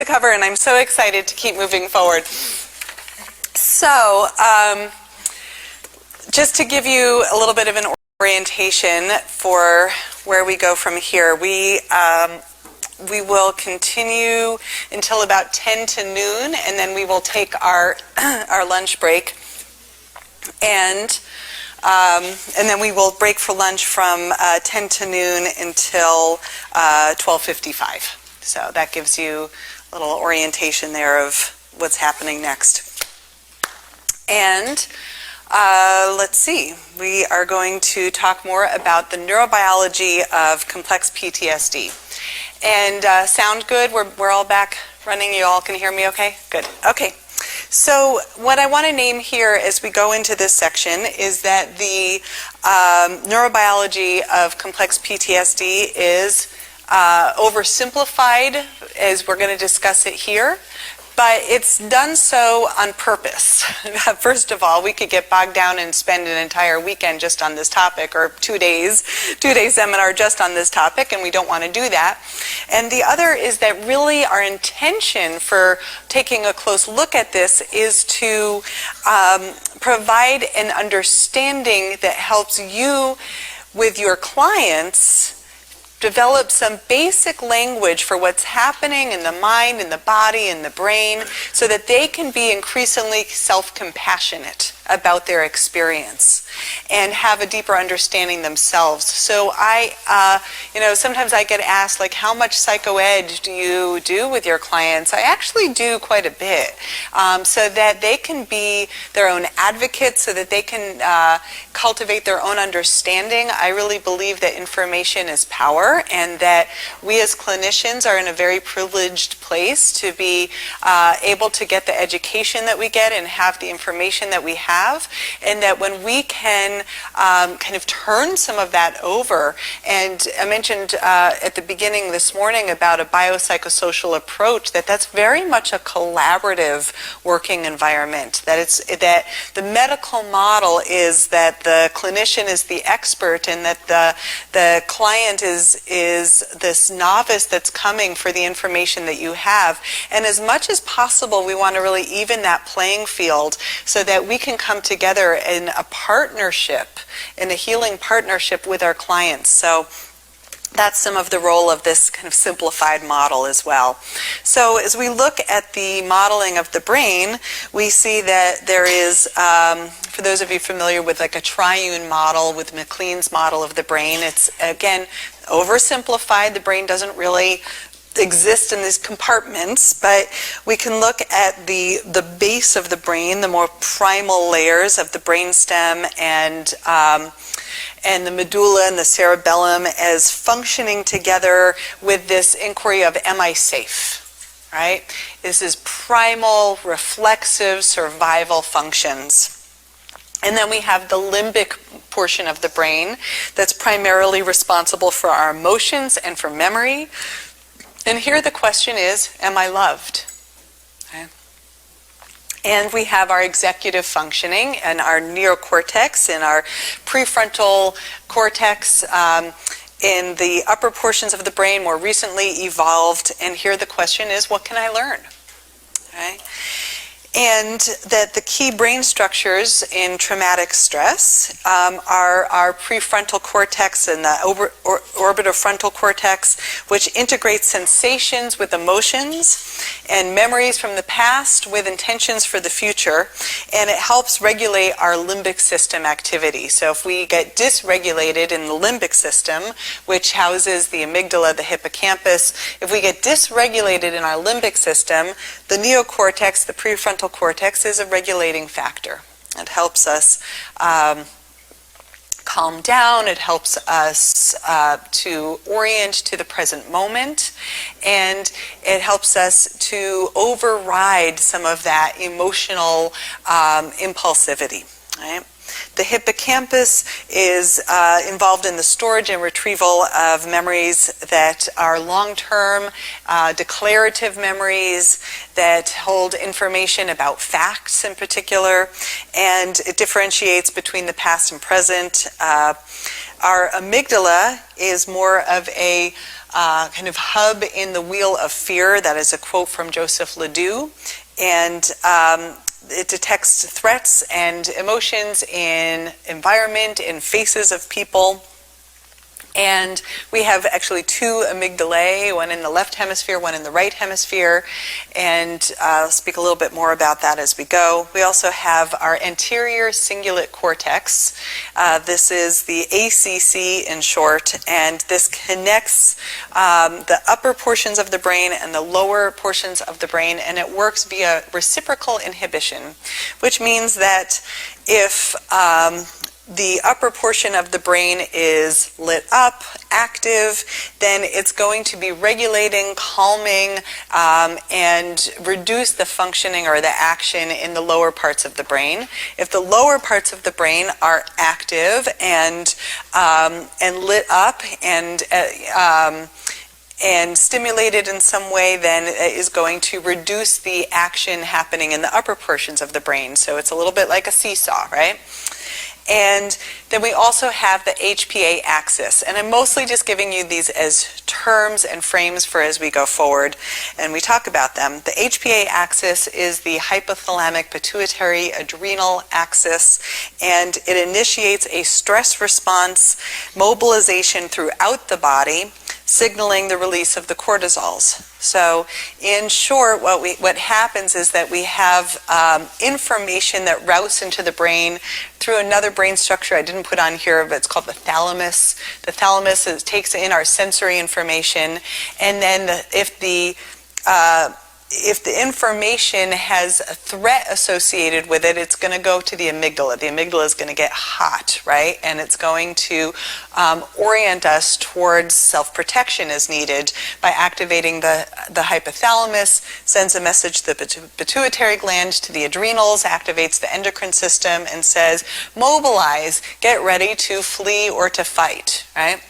cover, and I'm so excited to keep moving forward. So, just to give you a little bit of an orientation for where we go from here, we will continue until about 10 to noon, and then we will take our lunch break, and then we will break for lunch from 10 to noon until 12:55. So that gives you a little orientation there of what's happening next. And let's see, we are going to talk more about the neurobiology of complex PTSD. And sound good? We're all back running? You all can hear me okay? Good. Okay. So what I want to name here as we go into this section is that the neurobiology of complex PTSD is oversimplified as we're going to discuss it here, but it's done so on purpose. First of all, we could get bogged down and spend an entire weekend just on this topic, or 2 days seminar just on this topic, and we don't want to do that. And the other is that really our intention for taking a close look at this is to provide an understanding that helps you with your clients develop some basic language for what's happening in the mind, in the body, in the brain, so that they can be increasingly self-compassionate about their experience and have a deeper understanding themselves. So sometimes I get asked, like, how much psychoed do you do with your clients? I actually do quite a bit, so that they can be their own advocates, so that they can cultivate their own understanding. I really believe that information is power, and that we as clinicians are in a very privileged place to be able to get the education that we get and have the information that we have, and that when we can kind of turn some of that over, and I mentioned at the beginning this morning about a biopsychosocial approach, that's very much a collaborative working environment, that the medical model is that the clinician is the expert, and that the client is this novice that's coming for the information that you have. And as much as possible, we want to really even that playing field so that we can come together in a partnership, in a healing partnership with our clients. So that's some of the role of this kind of simplified model as well. So as we look at the modeling of the brain, we see that there is, for those of you familiar with like a triune model, with MacLean's model of the brain, it's again oversimplified. The brain doesn't really exist in these compartments, but we can look at the base of the brain, the more primal layers of the brainstem and the medulla and the cerebellum as functioning together with this inquiry of, am I safe? Right? This is primal, reflexive survival functions. And then we have the limbic portion of the brain that's primarily responsible for our emotions and for memory. And here the question is, am I loved? Okay. And we have our executive functioning and our neocortex and our prefrontal cortex in the upper portions of the brain, more recently evolved. And here the question is, what can I learn? Okay. And that the key brain structures in traumatic stress are our prefrontal cortex and the orbitofrontal cortex, which integrates sensations with emotions and memories from the past with intentions for the future, and it helps regulate our limbic system activity. So if we get dysregulated in the limbic system, which houses the amygdala, the hippocampus, if we get dysregulated in our limbic system, the neocortex, the prefrontal cortex, is a regulating factor. It helps us calm down, it helps us to orient to the present moment, and it helps us to override some of that emotional impulsivity. Right? The hippocampus is involved in the storage and retrieval of memories that are long-term, declarative memories that hold information about facts in particular, and it differentiates between the past and present. Our amygdala is more of a kind of hub in the wheel of fear. That is a quote from Joseph Ledoux. And it detects threats and emotions in environment, in faces of people. And we have actually two amygdalae, one in the left hemisphere, one in the right hemisphere. And I'll speak a little bit more about that as we go. We also have our anterior cingulate cortex. This is the ACC in short, and this connects the upper portions of the brain and the lower portions of the brain, and it works via reciprocal inhibition, which means that if the upper portion of the brain is lit up, active, then it's going to be regulating, calming, and reduce the functioning or the action in the lower parts of the brain. If the lower parts of the brain are active and lit up and stimulated in some way, then it is going to reduce the action happening in the upper portions of the brain. So it's a little bit like a seesaw, right? And then we also have the HPA axis. And I'm mostly just giving you these as terms and frames for as we go forward and we talk about them. The HPA axis is the hypothalamic pituitary adrenal axis, and it initiates a stress response mobilization throughout the body, signaling the release of the cortisols. So in short, what happens is that we have information that routes into the brain through another brain structure I didn't put on here, but it's called the thalamus. The thalamus takes in our sensory information, and then if the information has a threat associated with it, it's going to go to the amygdala. The amygdala is going to get hot, right? And it's going to orient us towards self-protection as needed by activating the hypothalamus, sends a message to the pituitary gland, to the adrenals, activates the endocrine system, and says, mobilize, get ready to flee or to fight, right?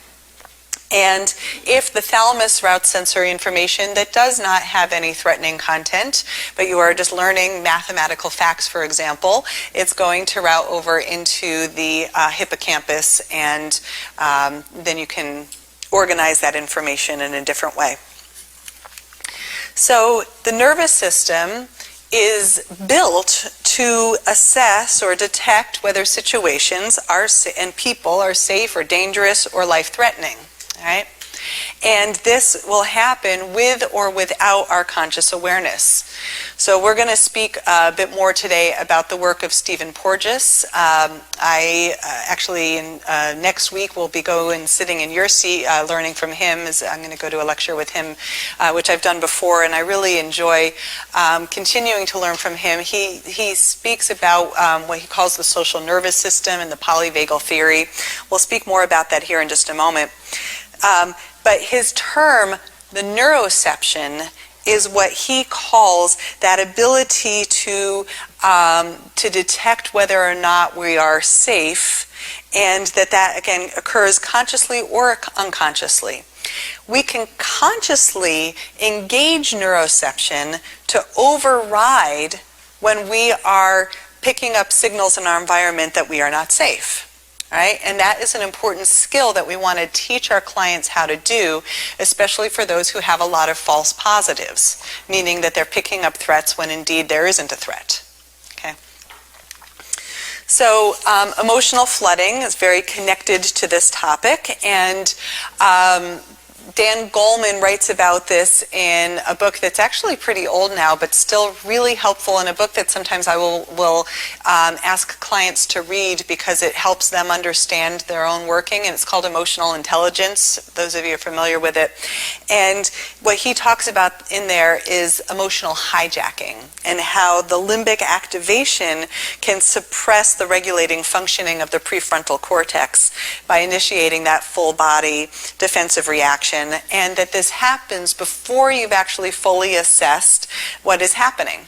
And if the thalamus routes sensory information that does not have any threatening content, but you are just learning mathematical facts, for example, it's going to route over into the hippocampus, and then you can organize that information in a different way. So the nervous system is built to assess or detect whether situations and people are safe or dangerous or life-threatening. All right? And this will happen with or without our conscious awareness. So we're going to speak a bit more today about the work of Stephen Porges. I actually next week will be sitting in your seat learning from him. I'm going to go to a lecture with him, which I've done before, and I really enjoy continuing to learn from him. He speaks about what he calls the social nervous system and the polyvagal theory. We'll speak more about that here in just a moment. But his term, the neuroception, is what he calls that ability to detect whether or not we are safe, and that again occurs consciously or unconsciously. We can consciously engage neuroception to override when we are picking up signals in our environment that we are not safe. Right? And that is an important skill that we want to teach our clients how to do, especially for those who have a lot of false positives, meaning that they're picking up threats when indeed there isn't a threat. Okay? So emotional flooding is very connected to this topic, and Dan Goleman writes about this in a book that's actually pretty old now, but still really helpful, and a book that sometimes I will ask clients to read because it helps them understand their own working, and it's called Emotional Intelligence. Those of you are familiar with it. And what he talks about in there is emotional hijacking and how the limbic activation can suppress the regulating functioning of the prefrontal cortex by initiating that full body defensive reaction, and that this happens before you've actually fully assessed what is happening.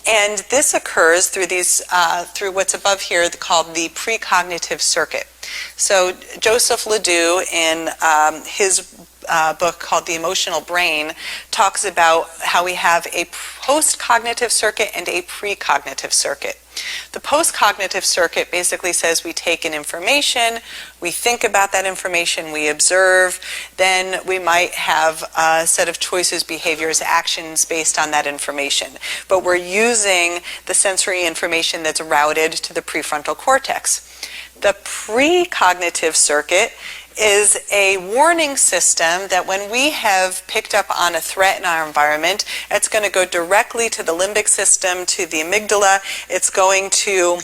And this occurs through through what's above here called the precognitive circuit. So Joseph Ledoux, in his book called The Emotional Brain, talks about how we have a post-cognitive circuit and a precognitive circuit. The post-cognitive circuit basically says we take in information, we think about that information, we observe, then we might have a set of choices, behaviors, actions based on that information. But we're using the sensory information that's routed to the prefrontal cortex. The precognitive circuit is a warning system that when we have picked up on a threat in our environment, it's going to go directly to the limbic system, to the amygdala. It's going to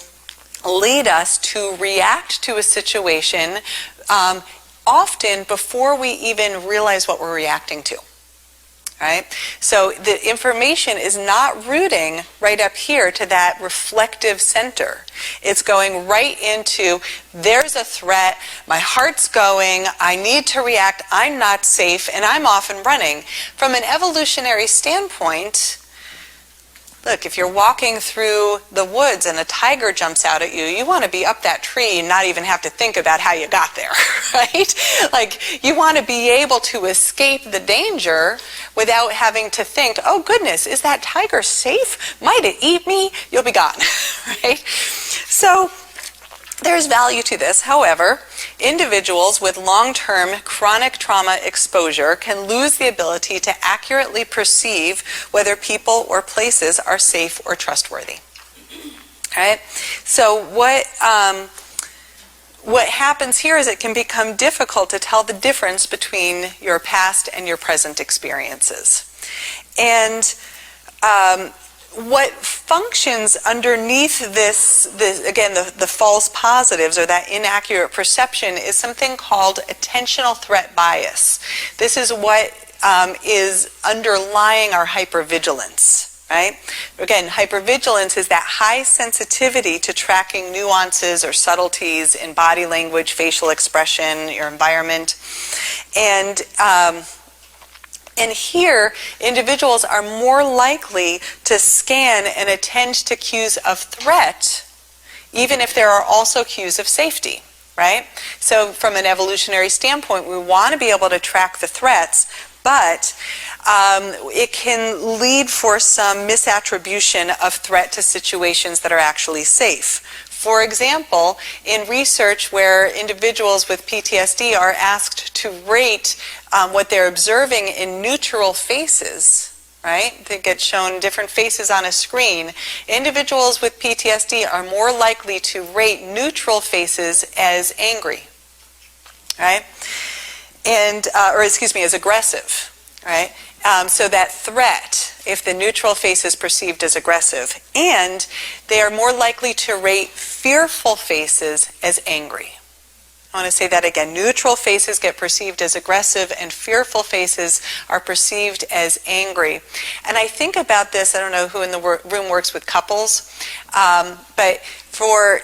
lead us to react to a situation often before we even realize what we're reacting to. Right? So the information is not rooting right up here to that reflective center. It's going right into, there's a threat, my heart's going, I need to react, I'm not safe, and I'm off and running. From an evolutionary standpoint, look, if you're walking through the woods and a tiger jumps out at you, you want to be up that tree and not even have to think about how you got there, right? Like, you want to be able to escape the danger without having to think, oh goodness, is that tiger safe? Might it eat me? You'll be gone, right? So there's value to this. However, individuals with long-term chronic trauma exposure can lose the ability to accurately perceive whether people or places are safe or trustworthy. All right? So what happens here is it can become difficult to tell the difference between your past and your present experiences. And what functions underneath this again, the false positives or that inaccurate perception is something called attentional threat bias. This is what is underlying our hypervigilance, right? Again, hypervigilance is that high sensitivity to tracking nuances or subtleties in body language, facial expression, your environment. And here, individuals are more likely to scan and attend to cues of threat, even if there are also cues of safety, right? So from an evolutionary standpoint, we want to be able to track the threats, but it can lead for some misattribution of threat to situations that are actually safe. For example, in research where individuals with PTSD are asked to rate what they're observing in neutral faces, right? They get shown different faces on a screen. Individuals with PTSD are more likely to rate neutral faces as angry, right? And, as aggressive, right? So that threat, if the neutral face is perceived as aggressive, and they are more likely to rate fearful faces as angry. I want to say that again. Neutral faces get perceived as aggressive and fearful faces are perceived as angry. And I think about this, I don't know who in the room works with couples, but for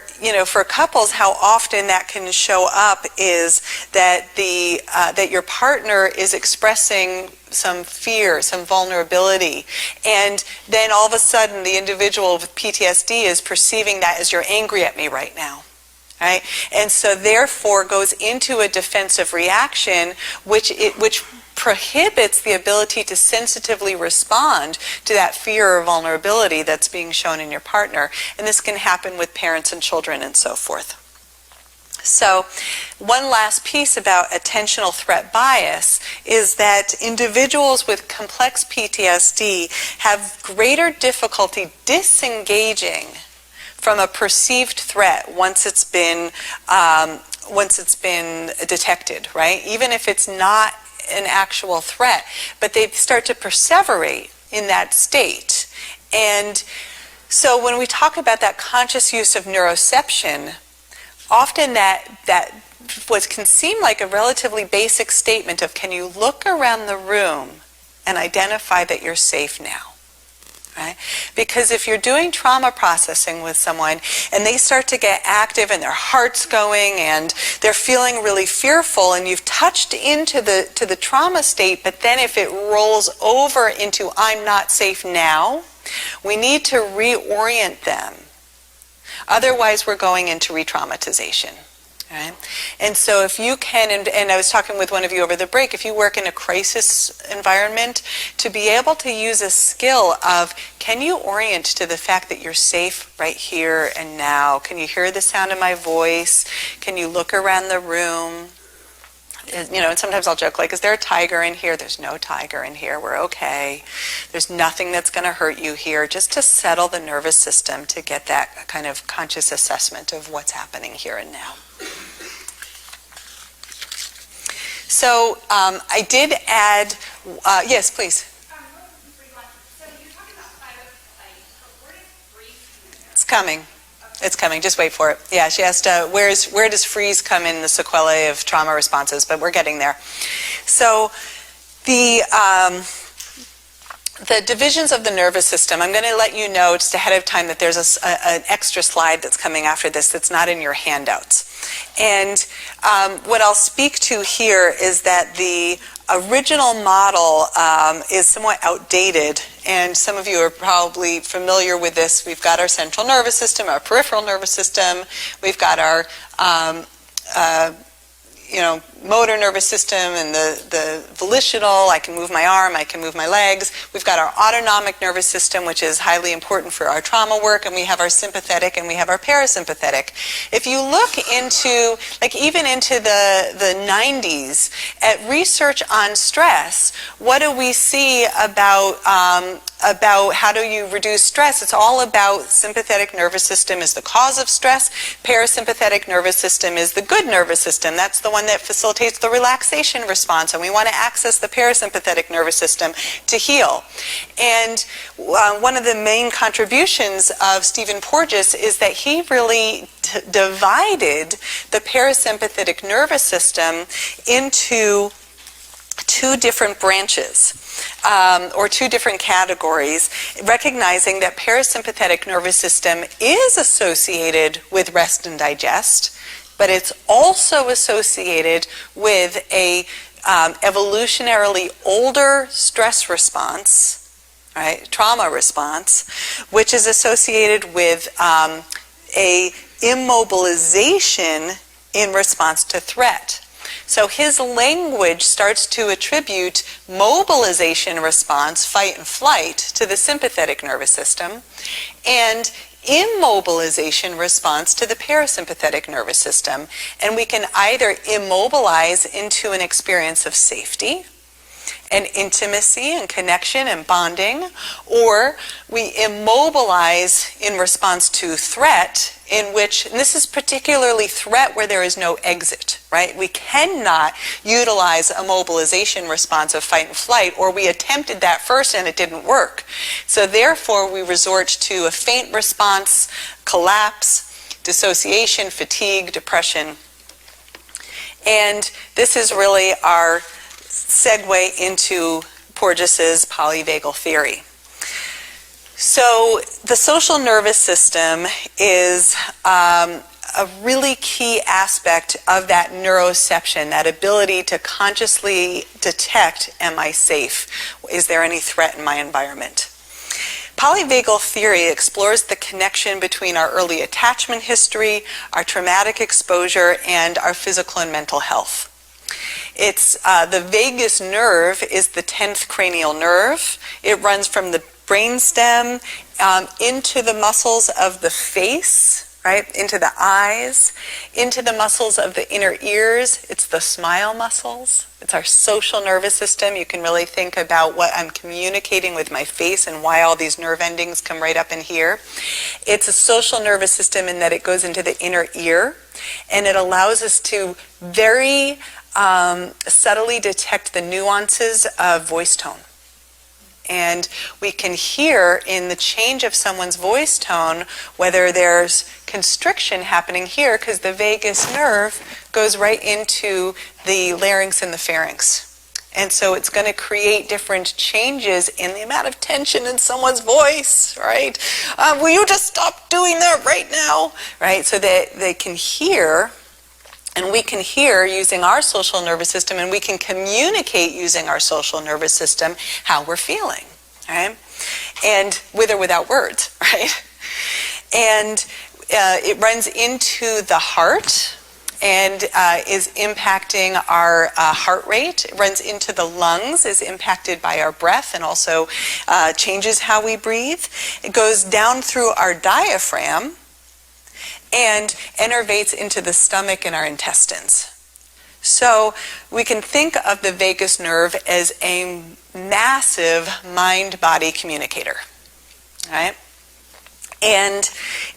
couples, how often that can show up is that that your partner is expressing some fear, some vulnerability, and then all of a sudden the individual with PTSD is perceiving that as you're angry at me right now. Right? And so therefore goes into a defensive reaction which prohibits the ability to sensitively respond to that fear or vulnerability that's being shown in your partner. And this can happen with parents and children and so forth. So one last piece about attentional threat bias is that individuals with complex PTSD have greater difficulty disengaging from a perceived threat once it's been detected, right? Even if it's not an actual threat, but they start to perseverate in that state. And so when we talk about that conscious use of neuroception, often that what can seem like a relatively basic statement of, can you look around the room and identify that you're safe now? Right? Because if you're doing trauma processing with someone and they start to get active and their heart's going and they're feeling really fearful and you've touched into the trauma state, but then if it rolls over into I'm not safe now, We need to reorient them. Otherwise, we're going into re-traumatization. Right? And so if you can, and I was talking with one of you over the break, if you work in a crisis environment, to be able to use a skill of, can you orient to the fact that you're safe right here and now? Can you hear the sound of my voice? Can you look around the room? You know, and sometimes I'll joke, like, is there a tiger in here? There's no tiger in here. We're okay. There's nothing that's going to hurt you here, just to settle the nervous system, to get that kind of conscious assessment of what's happening here and now. So I did add, yes, please. It's coming. It's coming. Just wait for it. Yeah, she asked, where does freeze come in the sequelae of trauma responses? But we're getting there. So the divisions of the nervous system, I'm going to let you know just ahead of time that there's an extra slide that's coming after this that's not in your handouts. And what I'll speak to here is that the original model is somewhat outdated, and some of you are probably familiar with this. We've got our central nervous system, our peripheral nervous system, we've got our motor nervous system and the volitional, I can move my arm, I can move my legs. We've got our autonomic nervous system, which is highly important for our trauma work, and we have our sympathetic and we have our parasympathetic. If you look into, like even into the 90s, at research on stress, what do we see about how do you reduce stress? It's all about sympathetic nervous system is the cause of stress. Parasympathetic nervous system is the good nervous system. That's the one that facilitates the relaxation response, and we want to access the parasympathetic nervous system to heal. And one of the main contributions of Stephen Porges is that he really divided the parasympathetic nervous system into two different branches. Or two different categories, recognizing that parasympathetic nervous system is associated with rest and digest, but it's also associated with a evolutionarily older stress response, right, trauma response, which is associated with a immobilization in response to threat. So his language starts to attribute mobilization response, fight and flight, to the sympathetic nervous system, and immobilization response to the parasympathetic nervous system. And we can either immobilize into an experience of safety and intimacy and connection and bonding, or we immobilize in response to threat, in which, and this is particularly threat where there is no exit, right? We cannot utilize a mobilization response of fight and flight, or we attempted that first and it didn't work. So therefore we resort to a faint response, collapse, dissociation, fatigue, depression. And this is really our segue into Porges's polyvagal theory. So the social nervous system is a really key aspect of that neuroception, that ability to consciously detect, am I safe? Is there any threat in my environment? Polyvagal theory explores the connection between our early attachment history, our traumatic exposure, and our physical and mental health. It's the vagus nerve is the 10th cranial nerve. It runs from the brainstem into the muscles of the face, right, into the eyes, into the muscles of the inner ears. It's the smile muscles. It's our social nervous system. You can really think about what I'm communicating with my face and why all these nerve endings come right up in here. It's a social nervous system in that it goes into the inner ear, and it allows us to very subtly detect the nuances of voice tone. And we can hear in the change of someone's voice tone whether there's constriction happening here, because the vagus nerve goes right into the larynx and the pharynx. And so it's going to create different changes in the amount of tension in someone's voice, right? Will you just stop doing that right now? Right? So that they can hear, and we can hear using our social nervous system, and we can communicate using our social nervous system how we're feeling, right? and with or without words, right? And it runs into the heart and is impacting our heart rate. It runs into the lungs, is impacted by our breath, and also changes how we breathe. It goes down through our diaphragm and innervates into the stomach and our intestines. So we can think of the vagus nerve as a massive mind-body communicator, right? And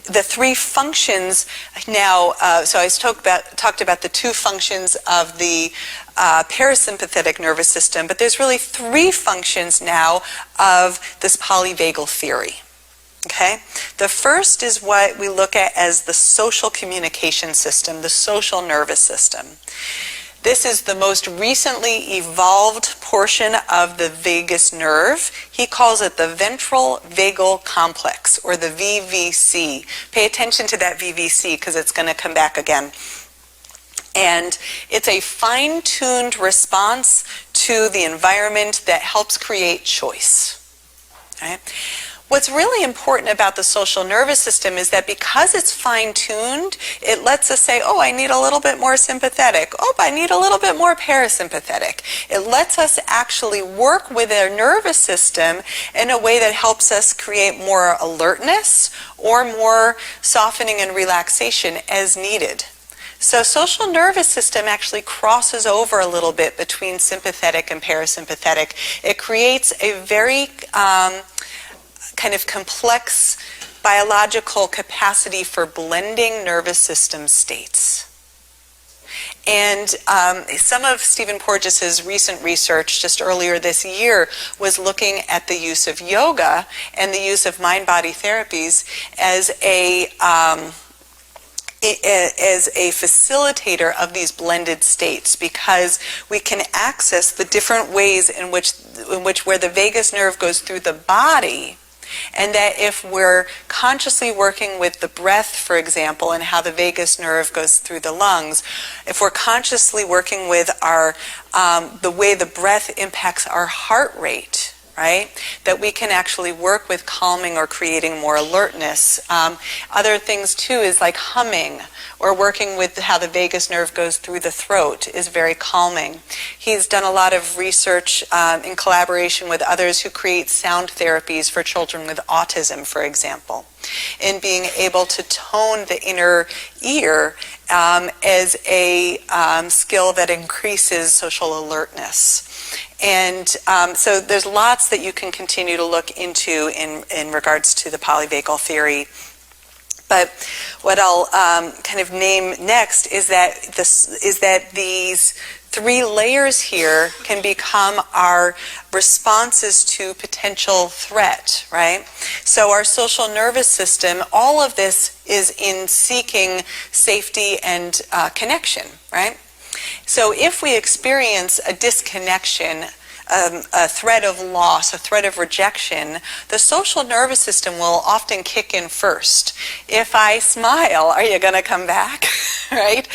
the three functions now, so I talked about the two functions of the parasympathetic nervous system, but there's really three functions now of this polyvagal theory. Okay? The first is what we look at as the social communication system, the social nervous system. This is the most recently evolved portion of the vagus nerve. He calls it the ventral vagal complex, or the VVC. Pay attention to that VVC because it's going to come back again. And it's a fine-tuned response to the environment that helps create choice. Right? What's really important about the social nervous system is that because it's fine-tuned, it lets us say, oh, I need a little bit more sympathetic. Oh, I need a little bit more parasympathetic. It lets us actually work with our nervous system in a way that helps us create more alertness or more softening and relaxation as needed. So social nervous system actually crosses over a little bit between sympathetic and parasympathetic. It creates a very kind of complex biological capacity for blending nervous system states. And some of Stephen Porges's recent research just earlier this year was looking at the use of yoga and the use of mind-body therapies as a facilitator of these blended states, because we can access the different ways in which where the vagus nerve goes through the body. And that if we're consciously working with the breath, for example, and how the vagus nerve goes through the lungs, if we're consciously working with our the way the breath impacts our heart rate, right, that we can actually work with calming or creating more alertness. Other things too is like humming, or working with how the vagus nerve goes through the throat is very calming. He's done a lot of research in collaboration with others who create sound therapies for children with autism, for example, in being able to tone the inner ear as a skill that increases social alertness. And so there's lots that you can continue to look into in regards to the polyvagal theory. But what I'll kind of name next is that these three layers here can become our responses to potential threat, right? So our social nervous system, all of this is in seeking safety and connection, right? So if we experience a disconnection, a threat of loss, a threat of rejection, the social nervous system will often kick in first. If I smile, are you going to come back? Right?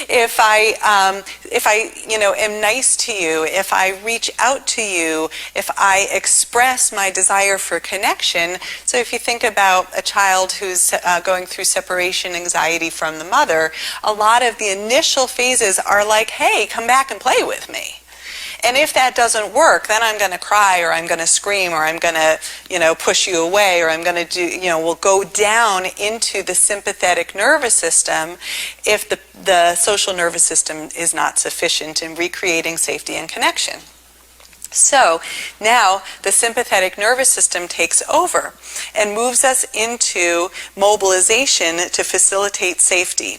If I am nice to you, if I reach out to you, if I express my desire for connection. So if you think about a child who's going through separation anxiety from the mother, a lot of the initial phases are like, hey, come back and play with me. And if that doesn't work, then I'm going to cry, or I'm going to scream, or I'm going to, push you away, or I'm going to we'll go down into the sympathetic nervous system if the social nervous system is not sufficient in recreating safety and connection. So now the sympathetic nervous system takes over and moves us into mobilization to facilitate safety.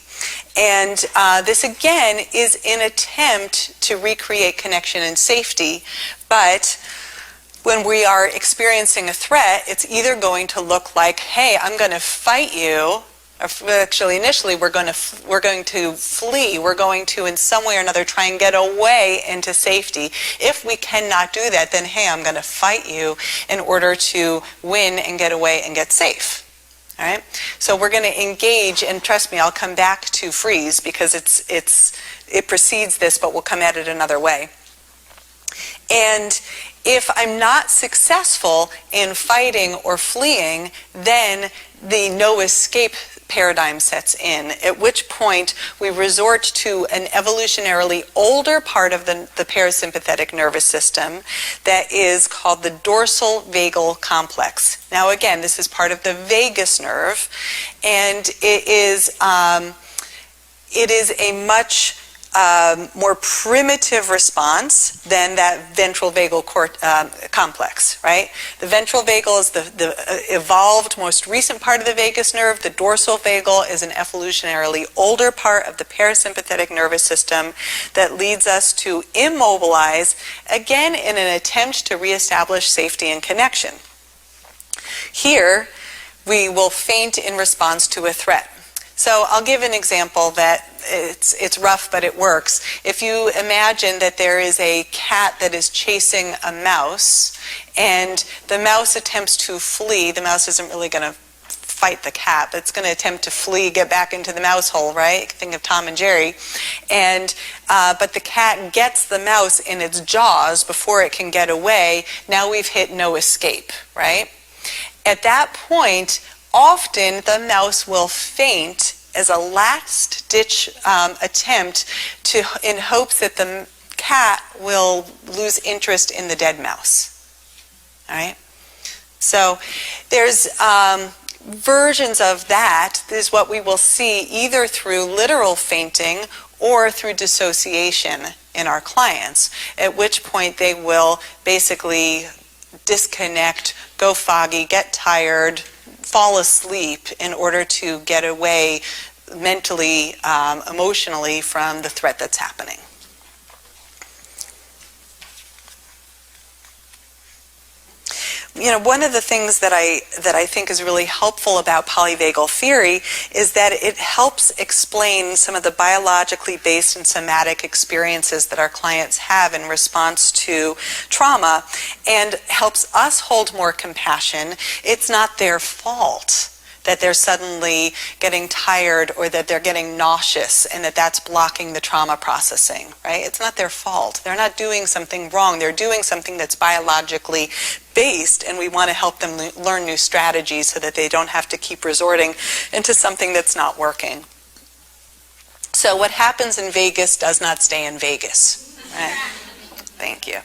And this again is an attempt to recreate connection and safety, but when we are experiencing a threat, it's either going to look like, hey, I'm going to fight you. Actually, initially, we're going to flee. We're going to, in some way or another, try and get away into safety. If we cannot do that, then, hey, I'm going to fight you in order to win and get away and get safe. All right? So we're going to engage, and trust me, I'll come back to freeze because it precedes this, but we'll come at it another way. And if I'm not successful in fighting or fleeing, then the no escape paradigm sets in, at which point we resort to an evolutionarily older part of the parasympathetic nervous system that is called the dorsal vagal complex. Now again, this is part of the vagus nerve, and it is a much more primitive response than that ventral vagal complex, right? The ventral vagal is the evolved, most recent part of the vagus nerve. The dorsal vagal is an evolutionarily older part of the parasympathetic nervous system that leads us to immobilize, again in an attempt to reestablish safety and connection. Here, we will faint in response to a threat. So I'll give an example that it's rough, but it works. If you imagine that there is a cat that is chasing a mouse, and the mouse attempts to flee, the mouse isn't really going to fight the cat, but it's going to attempt to flee, get back into the mouse hole, right? Think of Tom and Jerry. And but the cat gets the mouse in its jaws before it can get away. Now we've hit no escape, right? At that point, often the mouse will faint as a last-ditch attempt in hopes that the cat will lose interest in the dead mouse. All right? So there's versions of that. This is what we will see either through literal fainting or through dissociation in our clients, at which point they will basically disconnect, go foggy, get tired, fall asleep in order to get away mentally, emotionally from the threat that's happening. You know, one of the things that I think is really helpful about polyvagal theory is that it helps explain some of the biologically based and somatic experiences that our clients have in response to trauma, and helps us hold more compassion. It's not their fault that they're suddenly getting tired or that they're getting nauseous and that that's blocking the trauma processing, right? It's not their fault. They're not doing something wrong. They're doing something that's biologically based, and we want to help them learn new strategies so that they don't have to keep resorting into something that's not working. So what happens in Vegas does not stay in Vegas, right? Thank you.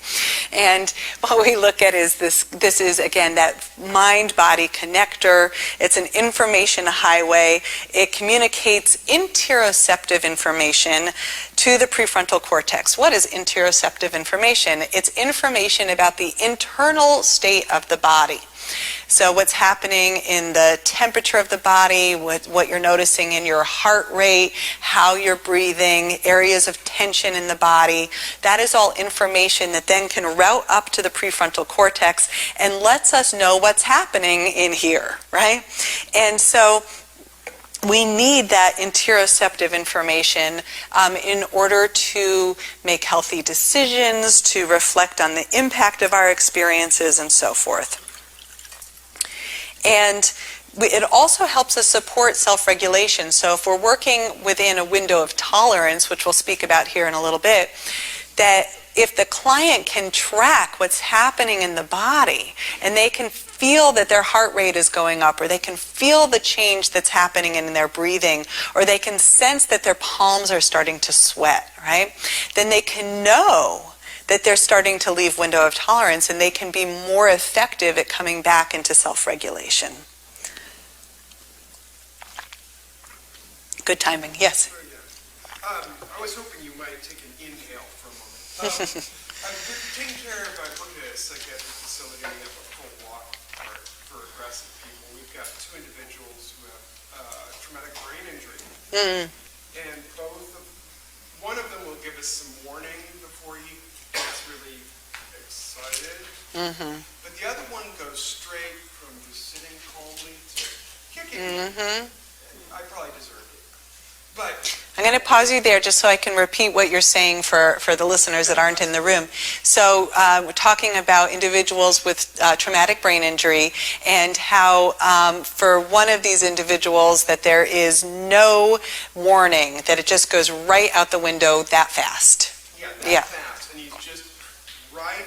And what we look at is this is, again, that mind-body connector. It's an information highway. It communicates interoceptive information to the prefrontal cortex. What is interoceptive information? It's information about the internal state of the body. So what's happening in the temperature of the body, what you're noticing in your heart rate, how you're breathing, areas of tension in the body, that is all information that then can route up to the prefrontal cortex and lets us know what's happening in here, right? And so we need that interoceptive information in order to make healthy decisions, to reflect on the impact of our experiences, and so forth. And it also helps us support self-regulation. So if we're working within a window of tolerance, which we'll speak about here in a little bit, that if the client can track what's happening in the body, and they can feel that their heart rate is going up, or they can feel the change that's happening in their breathing, or they can sense that their palms are starting to sweat, right? Then they can know that they're starting to leave window of tolerance, and they can be more effective at coming back into self-regulation. Good timing, yes? I was hoping you might take an inhale for a moment. I'm taking care of, I work at a psychiatric facility, we have a full walk part for aggressive people. We've got two individuals who have traumatic brain injury. And one of them will give us some warning before he gets really excited. But the other one goes straight from just sitting calmly to kicking. I probably deserve it. But I'm going to pause you there just so I can repeat what you're saying for the listeners that aren't in the room. So we're talking about individuals with traumatic brain injury, and how for one of these individuals that there is no warning, that it just goes right out the window that fast. Yeah, that fast. And he's just right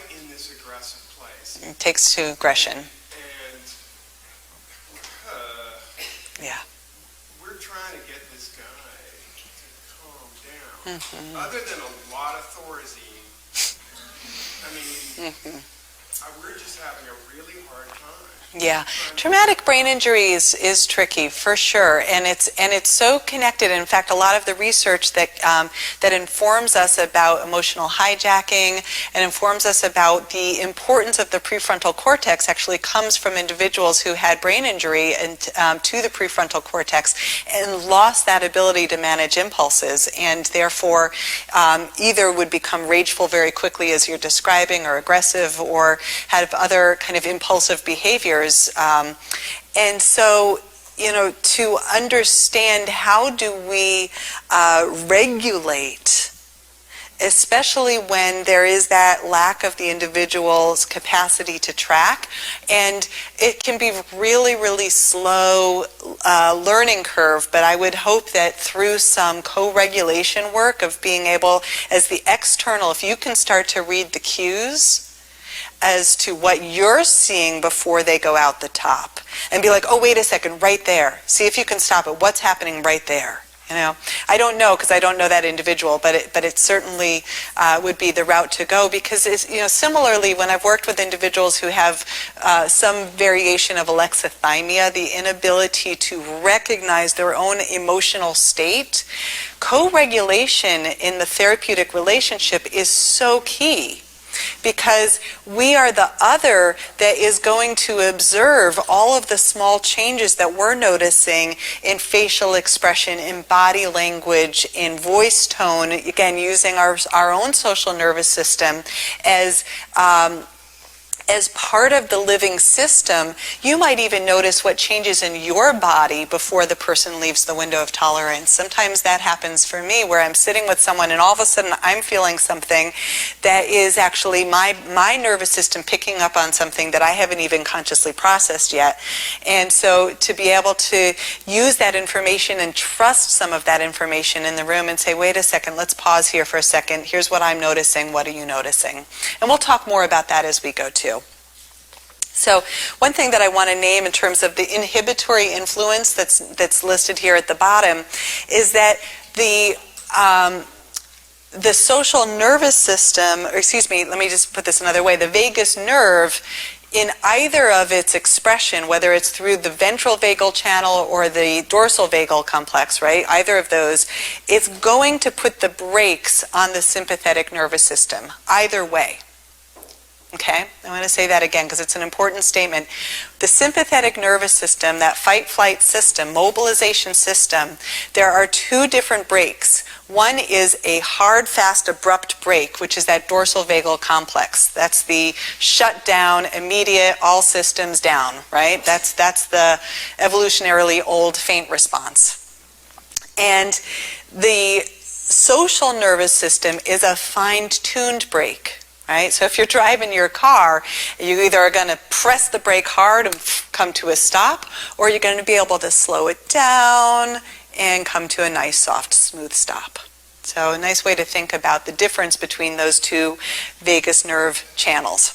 It takes to aggression. And Yeah. we're trying to get this guy to calm down. Other than a lot of Thorazine, I mean, we're just having a really hard time. Yeah, traumatic brain injury is tricky for sure, and it's so connected. In fact, a lot of the research that informs us about emotional hijacking and informs us about the importance of the prefrontal cortex actually comes from individuals who had brain injury and to the prefrontal cortex and lost that ability to manage impulses, and therefore either would become rageful very quickly, as you're describing, or aggressive, or have other kind of impulsive behaviors. And so, to understand how do we regulate, especially when there is that lack of the individual's capacity to track, and it can be really, really slow learning curve, but I would hope that through some co-regulation work of being able, as the external, if you can start to read the cues as to what you're seeing before they go out the top, and be like, oh, wait a second, right there. See if you can stop it. What's happening right there? I don't know, because I don't know that individual, but it certainly would be the route to go, because similarly, when I've worked with individuals who have some variation of alexithymia, the inability to recognize their own emotional state, co-regulation in the therapeutic relationship is so key. Because we are the other that is going to observe all of the small changes that we're noticing in facial expression, in body language, in voice tone, again, using our own social nervous system as part of the living system. You might even notice what changes in your body before the person leaves the window of tolerance. Sometimes that happens for me, where I'm sitting with someone and all of a sudden I'm feeling something that is actually my nervous system picking up on something that I haven't even consciously processed yet. And so to be able to use that information and trust some of that information in the room and say, wait a second, let's pause here for a second. Here's what I'm noticing. What are you noticing? And we'll talk more about that as we go too. So one thing that I want to name in terms of the inhibitory influence that's listed here at the bottom is that the social nervous system, or excuse me, let me just put this another way, the vagus nerve, in either of its expression, whether it's through the ventral vagal channel or the dorsal vagal complex, right, either of those, it's going to put the brakes on the sympathetic nervous system, either way. Okay, I want to say that again because it's an important statement. The sympathetic nervous system, that fight-flight system, mobilization system, there are two different brakes. One is a hard, fast, abrupt brake, which is that dorsal vagal complex. That's the shut down, immediate, all systems down, right? That's the evolutionarily old faint response. And the social nervous system is a fine-tuned brake. Right? So if you're driving your car, you either are going to press the brake hard and come to a stop, or you're going to be able to slow it down and come to a nice, soft, smooth stop. So a nice way to think about the difference between those two vagus nerve channels.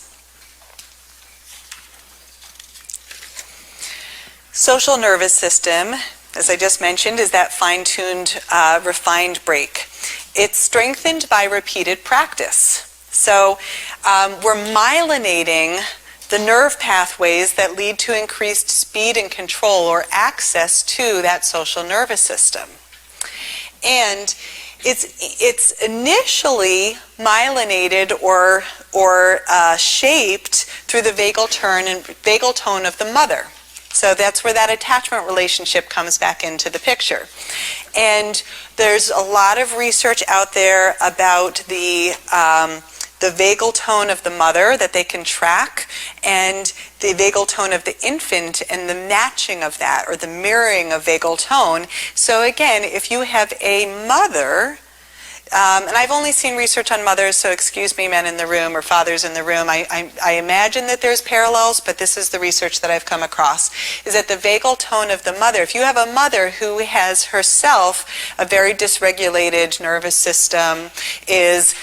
Social nervous system, as I just mentioned, is that fine-tuned, refined brake. It's strengthened by repeated practice. So we're myelinating the nerve pathways that lead to increased speed and control or access to that social nervous system. And it's initially myelinated or shaped through the vagal tone of the mother. So that's where that attachment relationship comes back into the picture. And there's a lot of research out there about the vagal tone of the mother that they can track, and the vagal tone of the infant and the matching of that, or the mirroring of vagal tone. So again, if you have a mother, and I've only seen research on mothers, so excuse me, men in the room or fathers in the room, I imagine that there's parallels, but this is the research that I've come across, is that the vagal tone of the mother, if you have a mother who has herself a very dysregulated nervous system, is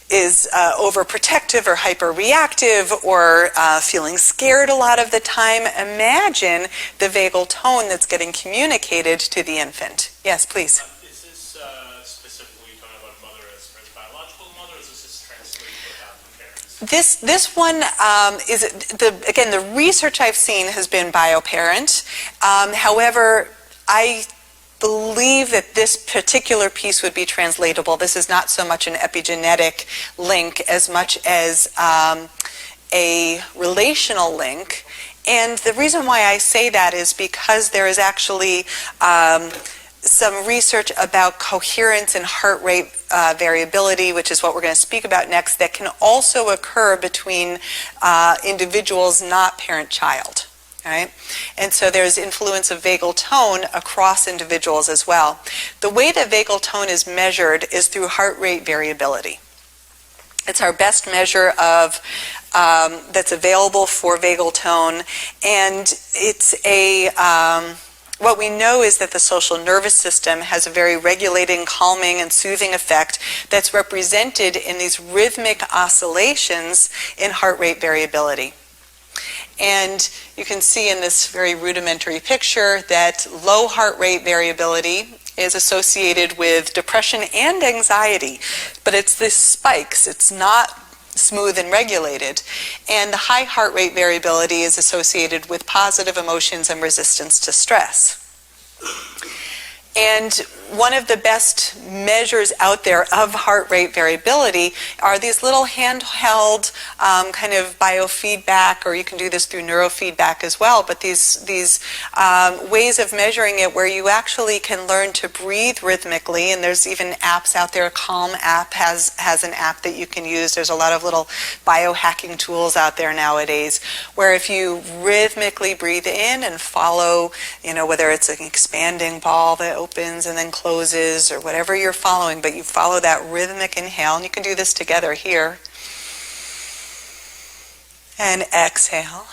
overprotective or hyperreactive or feeling scared a lot of the time, imagine the vagal tone that's getting communicated to the infant. Yes, please. Is this specifically talking about mother as biological mother, or is this translated to parents? This one is, again, the research I've seen has been bioparent. However, I believe that this particular piece would be translatable. This is not so much an epigenetic link as much as a relational link. And the reason why I say that is because there is actually some research about coherence and heart rate variability, which is what we're going to speak about next, that can also occur between individuals not parent-child. Right? And so there's influence of vagal tone across individuals as well. The way that vagal tone is measured is through heart rate variability. It's our best measure of that's available for vagal tone, and it's what we know is that the social nervous system has a very regulating, calming, and soothing effect that's represented in these rhythmic oscillations in heart rate variability. And you can see in this very rudimentary picture that low heart rate variability is associated with depression and anxiety, but it's the spikes. It's not smooth and regulated. And the high heart rate variability is associated with positive emotions and resistance to stress. And one of the best measures out there of heart rate variability are these little handheld kind of biofeedback, or you can do this through neurofeedback as well, but these ways of measuring it where you actually can learn to breathe rhythmically, and there's even apps out there. Calm app has an app that you can use. There's a lot of little biohacking tools out there nowadays where if you rhythmically breathe in and follow, whether it's an expanding ball that opens and then closes or whatever you're following, but you follow that rhythmic inhale, and you can do this together here. And exhale.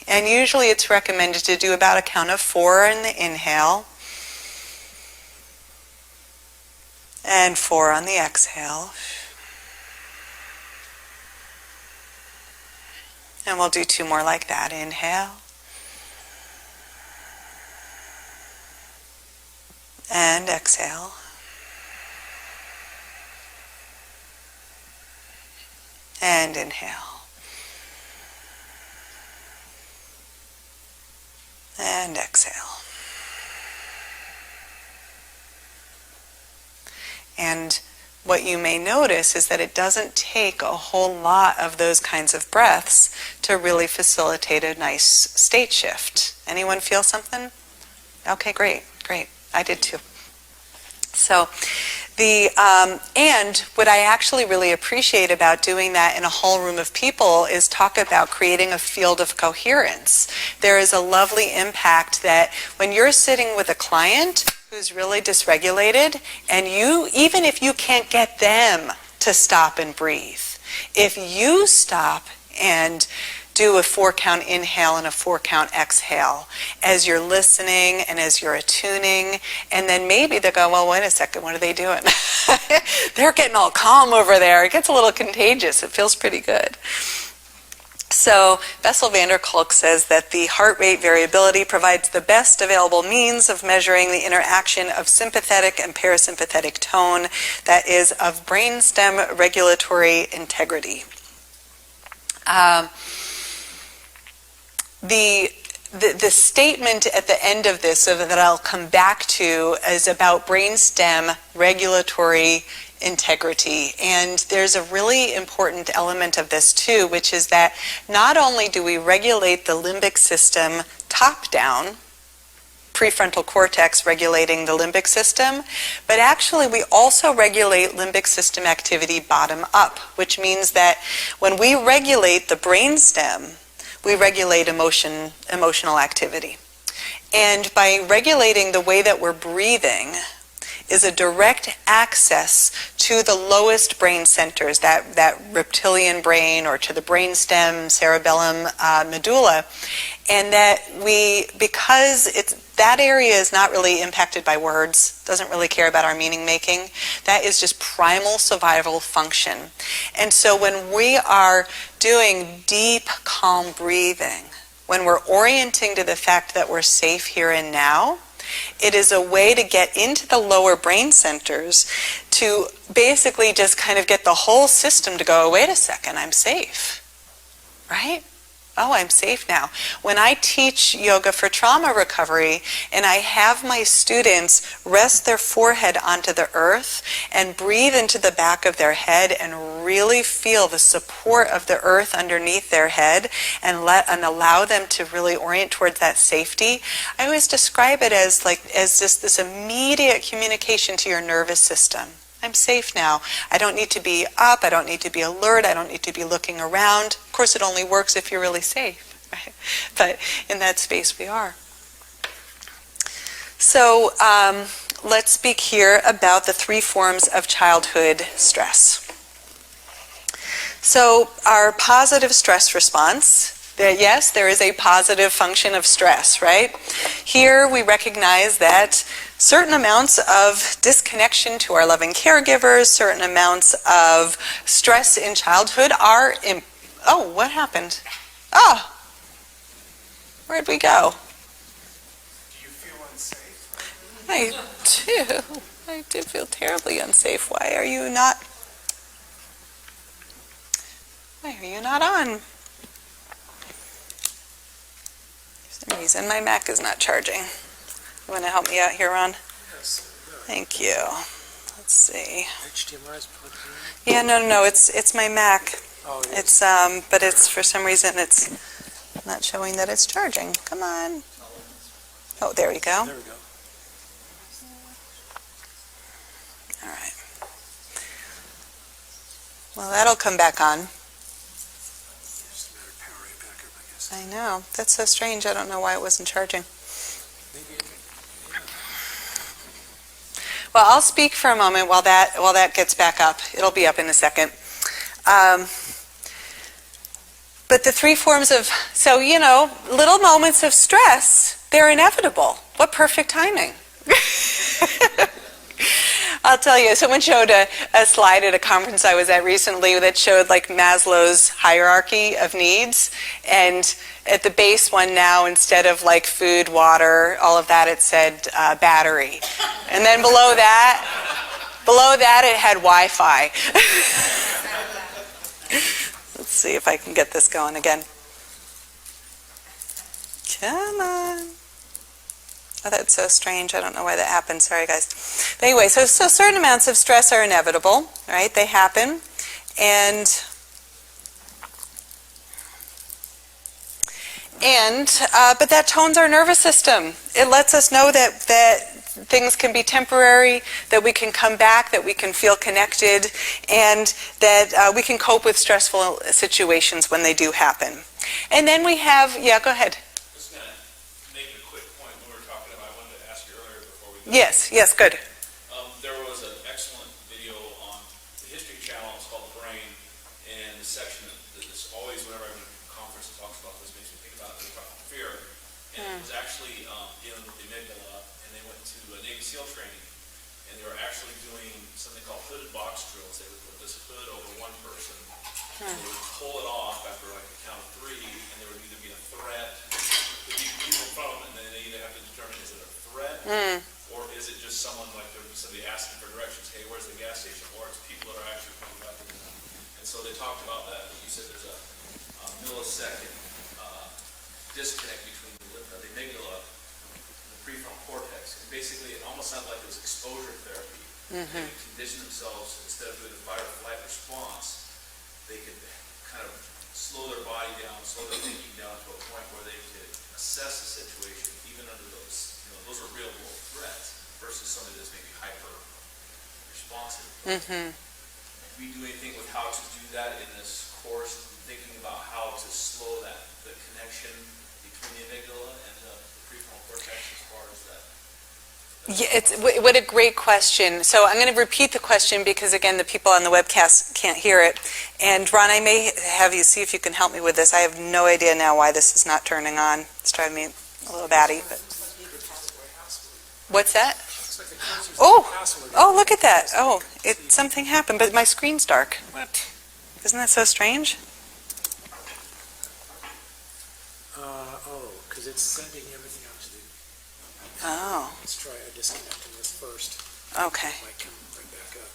And usually it's recommended to do about a count of 4 in the inhale and 4 on the exhale. And we'll do 2 more like that. Inhale. And exhale. And inhale. And exhale. And what you may notice is that it doesn't take a whole lot of those kinds of breaths to really facilitate a nice state shift. Anyone feel something? Okay, great. I did too. So and what I actually really appreciate about doing that in a whole room of people is talk about creating a field of coherence. There is a lovely impact that when you're sitting with a client who's really dysregulated, and even if you can't get them to stop and breathe, if you stop and do a 4-count inhale and a 4-count exhale as you're listening and as you're attuning, and then maybe they'll go, well, wait a second, what are they doing? They're getting all calm over there. It gets a little contagious. It feels pretty good. So Bessel van der Kolk says that the heart rate variability provides the best available means of measuring the interaction of sympathetic and parasympathetic tone, that is, of brainstem regulatory integrity. The statement at the end of this that I'll come back to is about brainstem regulatory integrity. And there's a really important element of this too, which is that not only do we regulate the limbic system top down, prefrontal cortex regulating the limbic system, but actually we also regulate limbic system activity bottom up, which means that when we regulate the brainstem, we regulate emotional activity. And by regulating the way that we're breathing is a direct access to the lowest brain centers, that reptilian brain, or to the brainstem, cerebellum, medulla. And that because that area is not really impacted by words, doesn't really care about our meaning making. That is just primal survival function. And so when we are doing deep, calm breathing, when we're orienting to the fact that we're safe here and now, it is a way to get into the lower brain centers to basically just kind of get the whole system to go, wait a second, I'm safe, right? Oh, I'm safe now. When I teach yoga for trauma recovery and I have my students rest their forehead onto the earth and breathe into the back of their head and really feel the support of the earth underneath their head and allow them to really orient towards that safety, I always describe it as just this immediate communication to your nervous system. I'm safe now. I don't need to be up. I don't need to be alert. I don't need to be looking around. Of course, it only works if you're really safe, right? But in that space we are. So let's speak here about the 3 forms of childhood stress. So our positive stress response, yes, there is a positive function of stress, right? Here we recognize that certain amounts of disconnection to our loving caregivers, certain amounts of stress in childhood are... Oh, what happened? Oh, where'd we go? Do you feel unsafe? I do. I do feel terribly unsafe. Why are you not on? For some reason, my Mac is not charging. You want to help me out here, Ron? Yes. Thank you. Let's see. HDMI's plugged Yeah, no, it's my Mac. Oh, It's but it's for some reason it's not showing that it's charging. Come on. Oh, there we go. There we go. All right. Well, that'll come back on. Just a matter of powering it back up, I guess. I know. That's so strange. I don't know why it wasn't charging. Maybe Well, I'll speak for a moment while that gets back up. It'll be up in a second. But the 3 forms of, so, little moments of stress, they're inevitable. What perfect timing. I'll tell you, someone showed a slide at a conference I was at recently that showed like Maslow's hierarchy of needs. And at the base one now, instead of like food, water, all of that, it said battery. And then below that it had Wi-Fi. Let's see if I can get this going again. Come on. Oh, that's so strange. I don't know why that happened. Sorry, guys. But anyway, so certain amounts of stress are inevitable, right? They happen. But that tones our nervous system. It lets us know that things can be temporary, that we can come back, that we can feel connected, and that we can cope with stressful situations when they do happen. And then we have, yeah, go ahead. Just going to make a quick point when we were talking about, I wanted to ask you earlier before we go. Yes, good. There was an excellent video on the History Channel. It's called The Brain, and the section that is always, whenever I'm in a conference that talks about this, makes me think about it, they talk about fear. And it was actually dealing with the amygdala, and they went to a Navy SEAL training, and they were actually doing something called hooded box drills. They would put this hood over one person, and they would pull it off after like a count of 3, and there would either be a threat, there would be people in front of them, and then they either have to determine, is it a threat, or is it just someone, like there would be somebody asking for directions, hey, where's the gas station, or it's people that are actually coming up to them. And so they talked about that, and you said there's a millisecond disconnect between the amygdala and the prefrontal cortex. And basically, it almost sounded like it was exposure therapy. They could condition themselves, instead of doing a fight or flight response, they could kind of slow their body down, slow their thinking down to a point where they could assess the situation, even under those, those are real world threats, versus somebody that's maybe hyper responsive. Do we do anything with how to do that in this course, thinking about how to slow the connection between the amygdala and the prefrontal cortex as far as that? Yeah, what a great question. So I'm going to repeat the question because, again, the people on the webcast can't hear it. And Ron, I may have you see if you can help me with this. I have no idea now why this is not turning on. It's driving me a little batty. But What's that? Looks like the cursor's Oh, password. oh, look at that. Oh, something happened, but my screen's dark. What? Isn't that so strange? Because it's sending everything out to the, Oh, let's try disconnecting this first. okay. Might come right back up.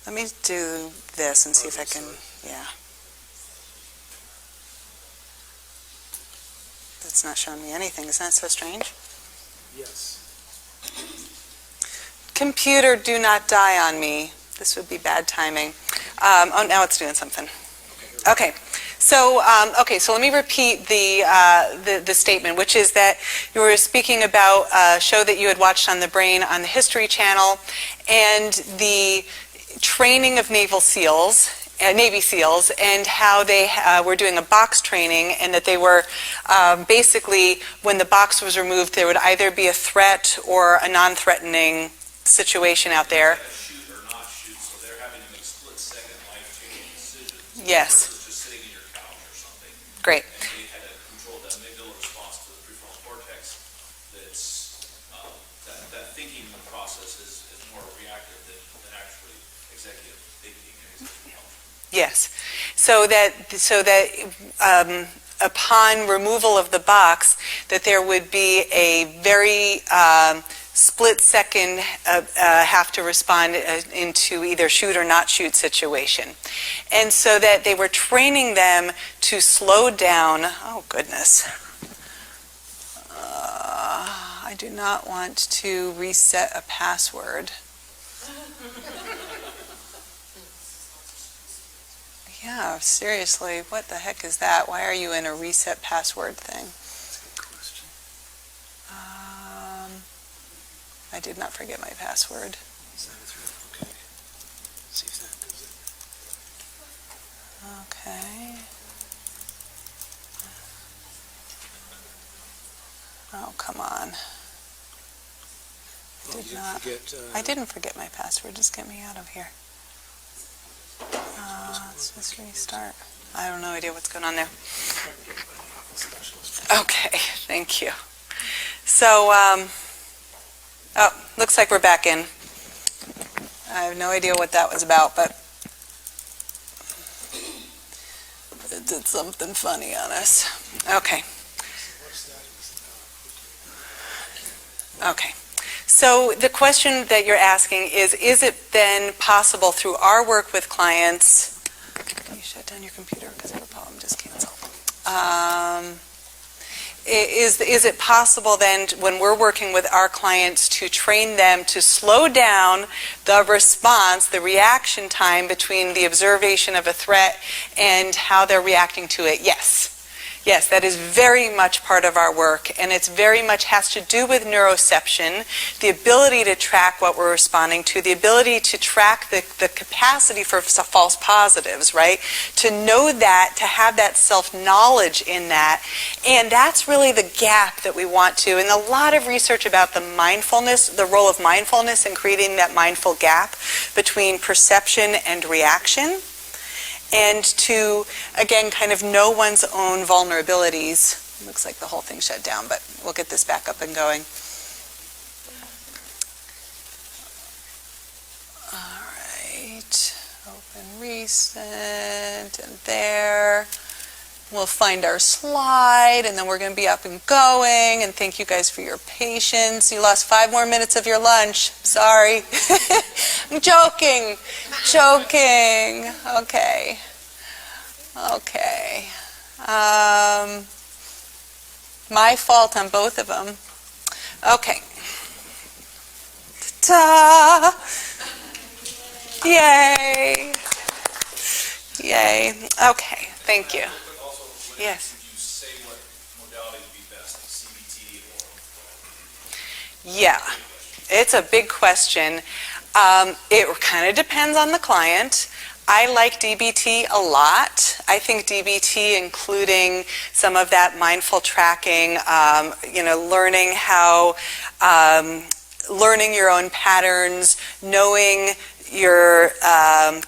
Let me do this and see if I can, yeah. That's not showing me anything. Isn't that so strange? Yes. Computer, do not die on me. This would be bad timing. Oh, now it's doing something. Okay. So let me repeat the statement, which is that you were speaking about a show that you had watched on the brain on the History Channel, and the training of Navy SEALs, and how they were doing a box training, and that they were basically, when the box was removed, there would either be a threat or a non-threatening situation out there. Shoot or not shoot, so they're having to make split-second life-changing decisions. Yes. Versus just sitting in your couch or something. Great. And they had to control that amygdala response to the prefrontal cortex. That's that thinking process is more reactive than actually executive thinking and executive function. Yes. So that upon removal of the box, that there would be a very split second have to respond into either shoot or not shoot situation. And so that they were training them to slow down. Oh, goodness. I do not want to reset a password. Yeah, seriously, what the heck is that? Why are you in a reset password thing? Good question. I did not forget my password. Sign it through. Okay. See if that does it. Okay. Oh, come on. Oh, you Did didn't not. forget. I didn't forget my password. Just get me out of here. Let's just restart. I have no idea what's going on there. Specialist. Okay, thank you. So, looks like we're back in. I have no idea what that was about, but it did something funny on us. Okay. Okay. So the question that you're asking is it then possible through our work with clients, can you shut down your computer because I have a problem, just cancel. Is it possible then when we're working with our clients to train them to slow down the response, the reaction time between the observation of a threat and how they're reacting to it? Yes. Yes, that is very much part of our work, and it's very much has to do with neuroception, the ability to track what we're responding to, the ability to track the capacity for false positives, right? To know that, to have that self-knowledge in that, and that's really the gap that we want to, and a lot of research about the mindfulness, the role of mindfulness in creating that mindful gap between perception and reaction. And to, again, kind of know one's own vulnerabilities. Looks like the whole thing shut down, but we'll get this back up and going. All right, open recent, and there. We'll find our slide, and then we're going to be up and going. And thank you guys for your patience. You lost 5 more minutes of your lunch. Sorry. I'm joking. Joking. Okay. Okay. My fault on both of them. Okay. Ta-da! Yay. Yay. Okay. Thank you. Yes. Could you say what modality would be best, CBT or? Yeah, it's a big question. It kind of depends on the client. I like DBT a lot. I think DBT, including some of that mindful tracking, learning how, learning your own patterns, knowing your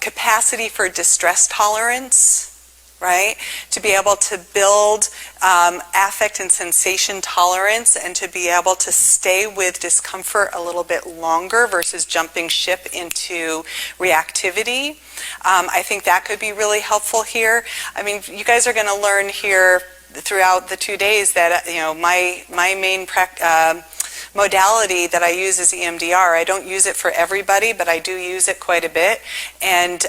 capacity for distress tolerance, right? To be able to build affect and sensation tolerance, and to be able to stay with discomfort a little bit longer versus jumping ship into reactivity. I think that could be really helpful here. I mean, you guys are going to learn here throughout the 2 days that, my main modality that I use is EMDR. I don't use it for everybody, but I do use it quite a bit. And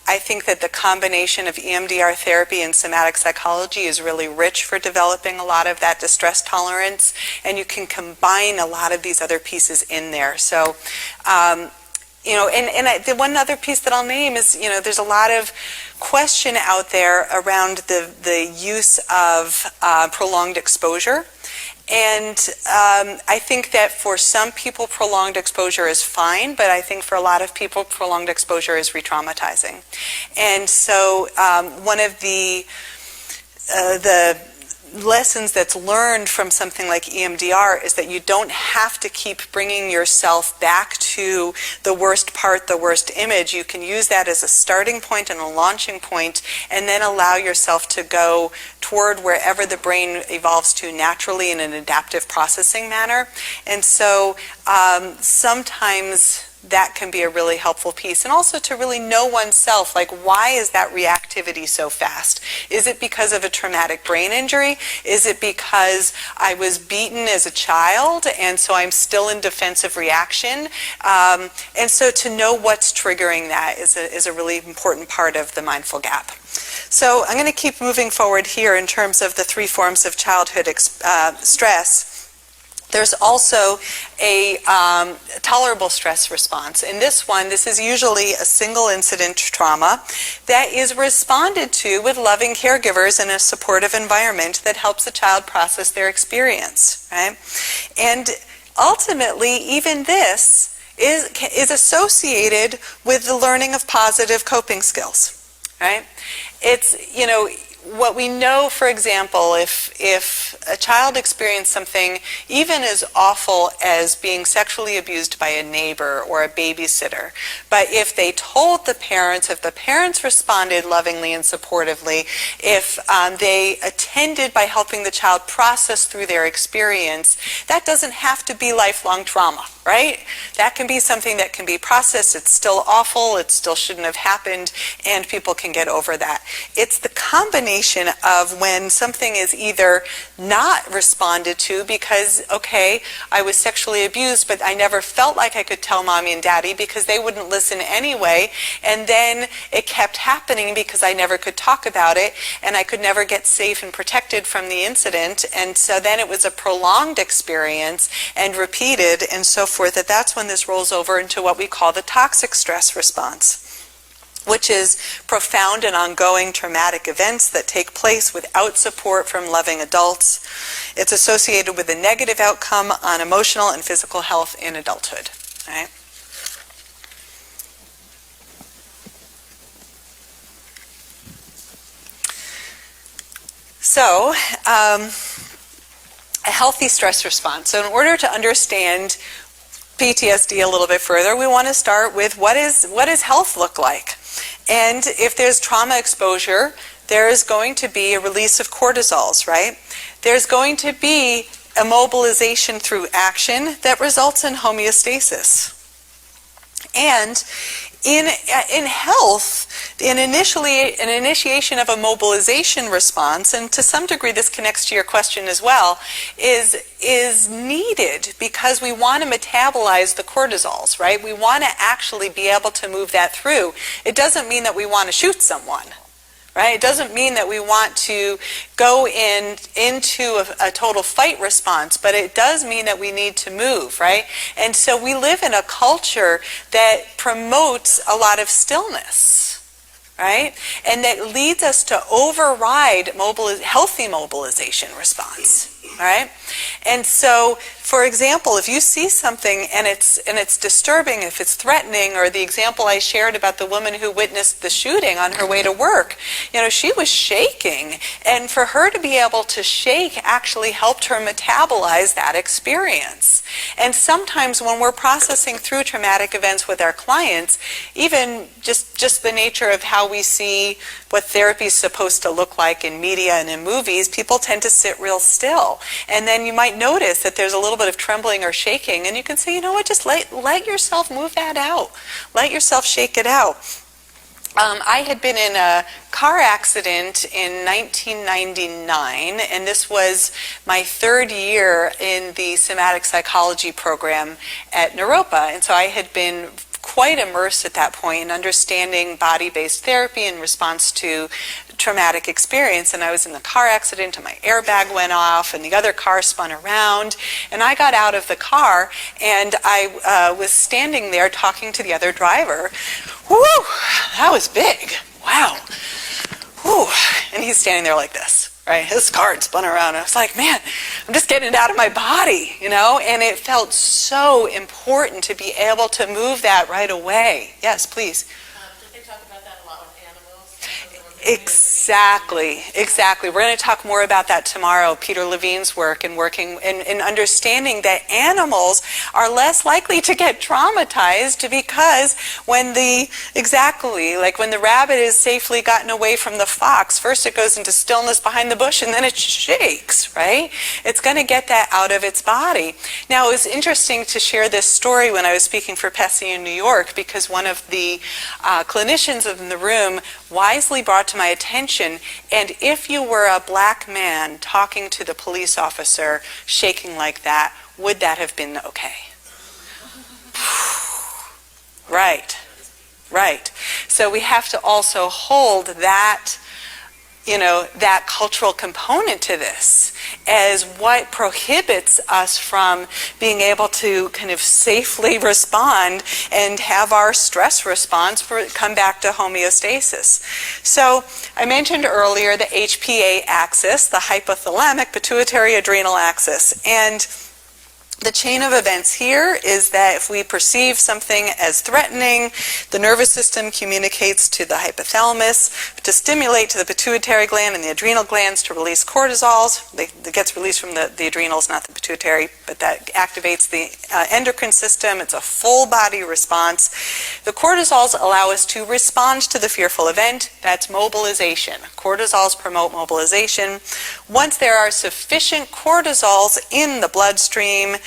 I think that the combination of EMDR therapy and somatic psychology is really rich for developing a lot of that distress tolerance, and you can combine a lot of these other pieces in there. So, the one other piece that I'll name is, there's a lot of question out there around the use of prolonged exposure. And I think that for some people, prolonged exposure is fine, but I think for a lot of people, prolonged exposure is re-traumatizing. And so one of the lessons that's learned from something like EMDR is that you don't have to keep bringing yourself back to the worst part, the worst image. You can use that as a starting point and a launching point, and then allow yourself to go toward wherever the brain evolves to naturally in an adaptive processing manner. And so sometimes that can be a really helpful piece. And also to really know oneself, like, why is that reactivity so fast? Is it because of a traumatic brain injury? Is it because I was beaten as a child and so I'm still in defensive reaction? And so to know what's triggering that is a really important part of the mindful gap. So I'm going to keep moving forward here in terms of the 3 forms of childhood stress. There's also a tolerable stress response. In this one, this is usually a single incident trauma that is responded to with loving caregivers in a supportive environment that helps the child process their experience, right? And ultimately, even this is associated with the learning of positive coping skills, right? It's, what we know, for example, if a child experienced something even as awful as being sexually abused by a neighbor or a babysitter, but if they told the parents, if the parents responded lovingly and supportively, if they attended by helping the child process through their experience, that doesn't have to be lifelong trauma, right? That can be something that can be processed. It's still awful, it still shouldn't have happened, and people can get over that. It's the combination of when something is either not responded to because, okay, I was sexually abused, but I never felt like I could tell mommy and daddy because they wouldn't listen anyway, and then it kept happening because I never could talk about it, and I could never get safe and protected from the incident, and so then it was a prolonged experience and repeated and so forth. That's when this rolls over into what we call the toxic stress response, which is profound and ongoing traumatic events that take place without support from loving adults. It's associated with a negative outcome on emotional and physical health in adulthood. Right? So, a healthy stress response. So in order to understand PTSD a little bit further, we want to start with what does health look like? And if there's trauma exposure, there is going to be a release of cortisols, right? There's going to be a mobilization through action that results in homeostasis. And in health, an initiation of a mobilization response, and to some degree this connects to your question as well, is needed because we want to metabolize the cortisols, right? We want to actually be able to move that through. It doesn't mean that we want to shoot someone, right? It doesn't mean that we want to go into a total fight response, but it does mean that we need to move, right? And so we live in a culture that promotes a lot of stillness, right? And that leads us to override healthy mobilization response. All right? And so, for example, if you see something and it's disturbing, if it's threatening, or the example I shared about the woman who witnessed the shooting on her way to work, she was shaking, and for her to be able to shake actually helped her metabolize that experience. And sometimes when we're processing through traumatic events with our clients, even just the nature of how we see what therapy is supposed to look like in media and in movies, people tend to sit real still. And then you might notice that there's a little bit of trembling or shaking, and you can say, you know what, just let yourself move that out. Let yourself shake it out. I had been in a car accident in 1999, and this was my third year in the somatic psychology program at Neuropa. And so I had been quite immersed at that point in understanding body-based therapy in response to traumatic experience. And I was in the car accident, and my airbag went off, and the other car spun around, and I got out of the car, and I was standing there talking to the other driver. Whew, that was big. Wow. Whew. And he's standing there like this, right? His car had spun around. And I was like, man, I'm just getting it out of my body, And it felt so important to be able to move that right away. Yes, please. Did they talk about that a lot with animals? Exactly. We're going to talk more about that tomorrow, Peter Levine's work and working and understanding that animals are less likely to get traumatized because when the rabbit is safely gotten away from the fox, first it goes into stillness behind the bush and then it shakes, right? It's going to get that out of its body. Now, it was interesting to share this story when I was speaking for Pesci in New York, because one of the clinicians in the room wisely brought to my attention, and if you were a black man talking to the police officer shaking like that, would that have been okay? Right. So we have to also hold that, that cultural component to this as what prohibits us from being able to kind of safely respond and have our stress response come back to homeostasis. So I mentioned earlier the HPA axis, the hypothalamic pituitary adrenal axis, and the chain of events here is that if we perceive something as threatening, the nervous system communicates to the hypothalamus to stimulate to the pituitary gland and the adrenal glands to release cortisols. It gets released from the adrenals, not the pituitary, but that activates the endocrine system. It's a full body response. The cortisols allow us to respond to the fearful event. That's mobilization. Cortisols promote mobilization. Once there are sufficient cortisols in the bloodstream,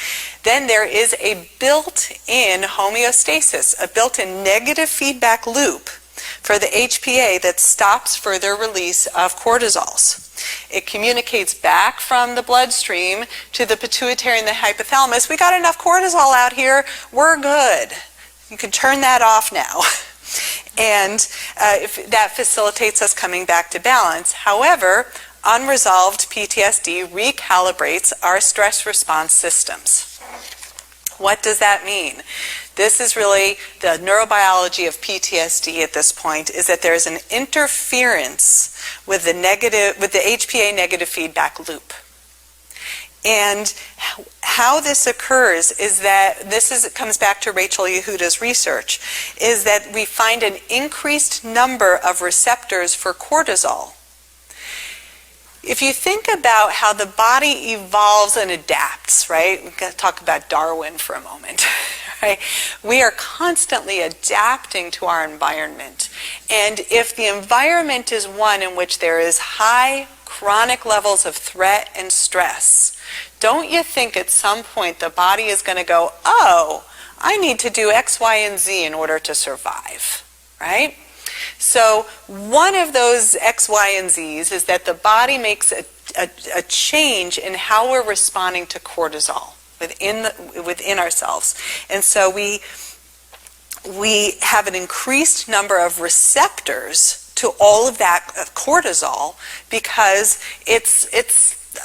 then there is a built-in homeostasis, a built-in negative feedback loop for the HPA that stops further release of cortisols. It communicates back from the bloodstream to the pituitary and the hypothalamus. We got enough cortisol out here, we're good. You can turn that off now. And if that facilitates us coming back to balance. However, unresolved PTSD recalibrates our stress response systems. What does that mean? This is really the neurobiology of PTSD at this point, is that there's an interference with the HPA negative feedback loop. And how this occurs is that it comes back to Rachel Yehuda's research, is that we find an increased number of receptors for cortisol. If you think about how the body evolves and adapts, right? We've got to talk about Darwin for a moment, right? We are constantly adapting to our environment. And if the environment is one in which there is high chronic levels of threat and stress, don't you think at some point the body is going to go, oh, I need to do X, Y, and Z in order to survive, right? So one of those X, Y, and Z's is that the body makes a change in how we're responding to cortisol within ourselves. And so we have an increased number of receptors to all of that cortisol because it's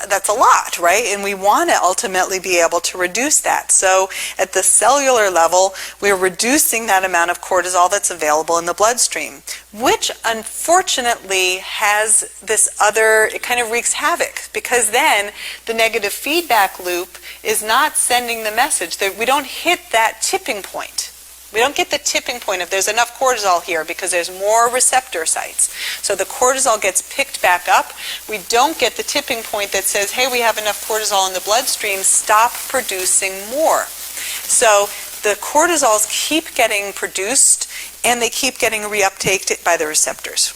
that's a lot, right? And we want to ultimately be able to reduce that. So at the cellular level, we're reducing that amount of cortisol that's available in the bloodstream, which unfortunately has this other, it kind of wreaks havoc, because then the negative feedback loop is not sending the message that we don't hit that tipping point. We don't get the tipping point if there's enough cortisol here because there's more receptor sites. So the cortisol gets picked back up. We don't get the tipping point that says, hey, we have enough cortisol in the bloodstream, stop producing more. So the cortisols keep getting produced and they keep getting reuptaked by the receptors.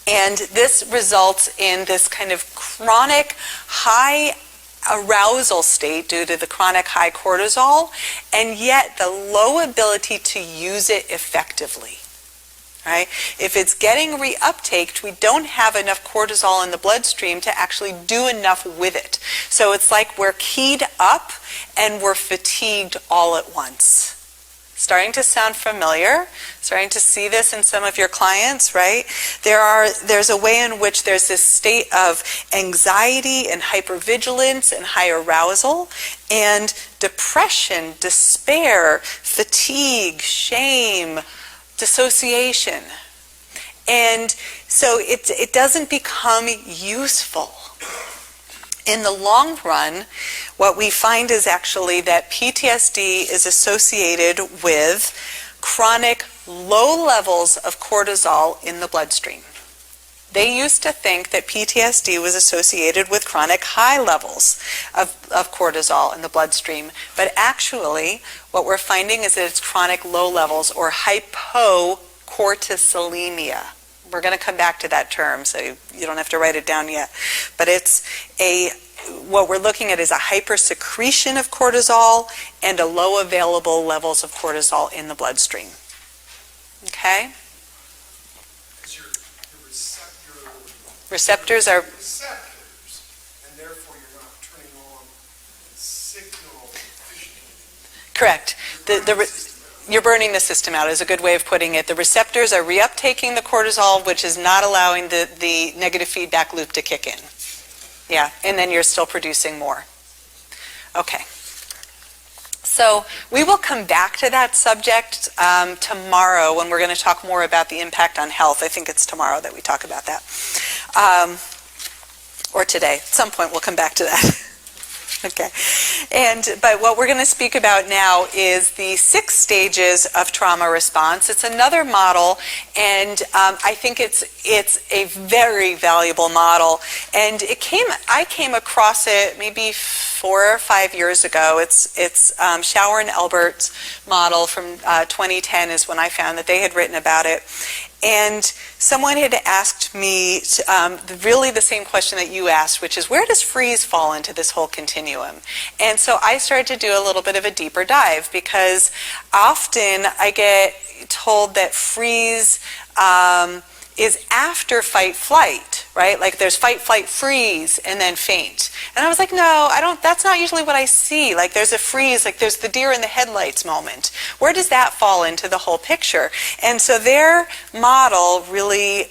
And this results in this kind of chronic high arousal state due to the chronic high cortisol, and yet the low ability to use it effectively. Right? If it's getting reuptaked, we don't have enough cortisol in the bloodstream to actually do enough with it. So it's like we're keyed up and we're fatigued all at once. Starting to sound familiar, starting to see this in some of your clients, right? There's a way in which there's this state of anxiety and hypervigilance and high arousal and depression, despair, fatigue, shame, dissociation. And so it doesn't become useful. In the long run, what we find is actually that PTSD is associated with chronic low levels of cortisol in the bloodstream. They used to think that PTSD was associated with chronic high levels of cortisol in the bloodstream, but actually what we're finding is that it's chronic low levels or hypocortisolemia. We're going to come back to that term, so you don't have to write it down yet. But what we're looking at is a hypersecretion of cortisol and a low available levels of cortisol in the bloodstream. Okay? Because your Receptors are... receptors, and therefore you're not turning on the signal efficiently. Correct. You're burning the system out is a good way of putting it. The receptors are reuptaking the cortisol, which is not allowing the negative feedback loop to kick in. Yeah, and then you're still producing more. Okay. So we will come back to that subject tomorrow when we're going to talk more about the impact on health. I think it's tomorrow that we talk about that. Or today. At some point we'll come back to that. Okay. But what we're going to speak about now is the 6 stages of trauma response. It's another model, and I think it's a very valuable model. And I came across it maybe 4 or 5 years ago. It's Schauer and Elbert's model from 2010 is when I found that they had written about it. And someone had asked me really the same question that you asked, which is, where does freeze fall into this whole continuum? And so I started to do a little bit of a deeper dive, because often I get told that freeze is after fight flight, right? Like there's fight, flight, freeze, and then faint. And I was like, no, that's not usually what I see. Like there's a freeze, like there's the deer in the headlights moment. Where does that fall into the whole picture? And so their model really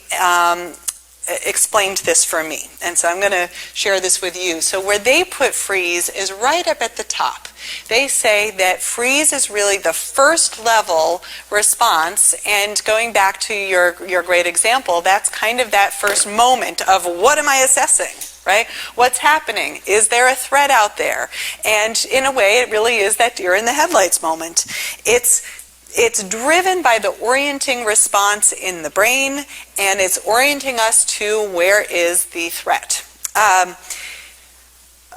explained this for me. And so I'm going to share this with you. So where they put freeze is right up at the top. They say that freeze is really the first level response, and going back to your great example, that's kind of that first moment of what am I assessing, right? What's happening? Is there a threat out there? And in a way, it really is that deer in the headlights moment. It's driven by the orienting response in the brain, and it's orienting us to where is the threat.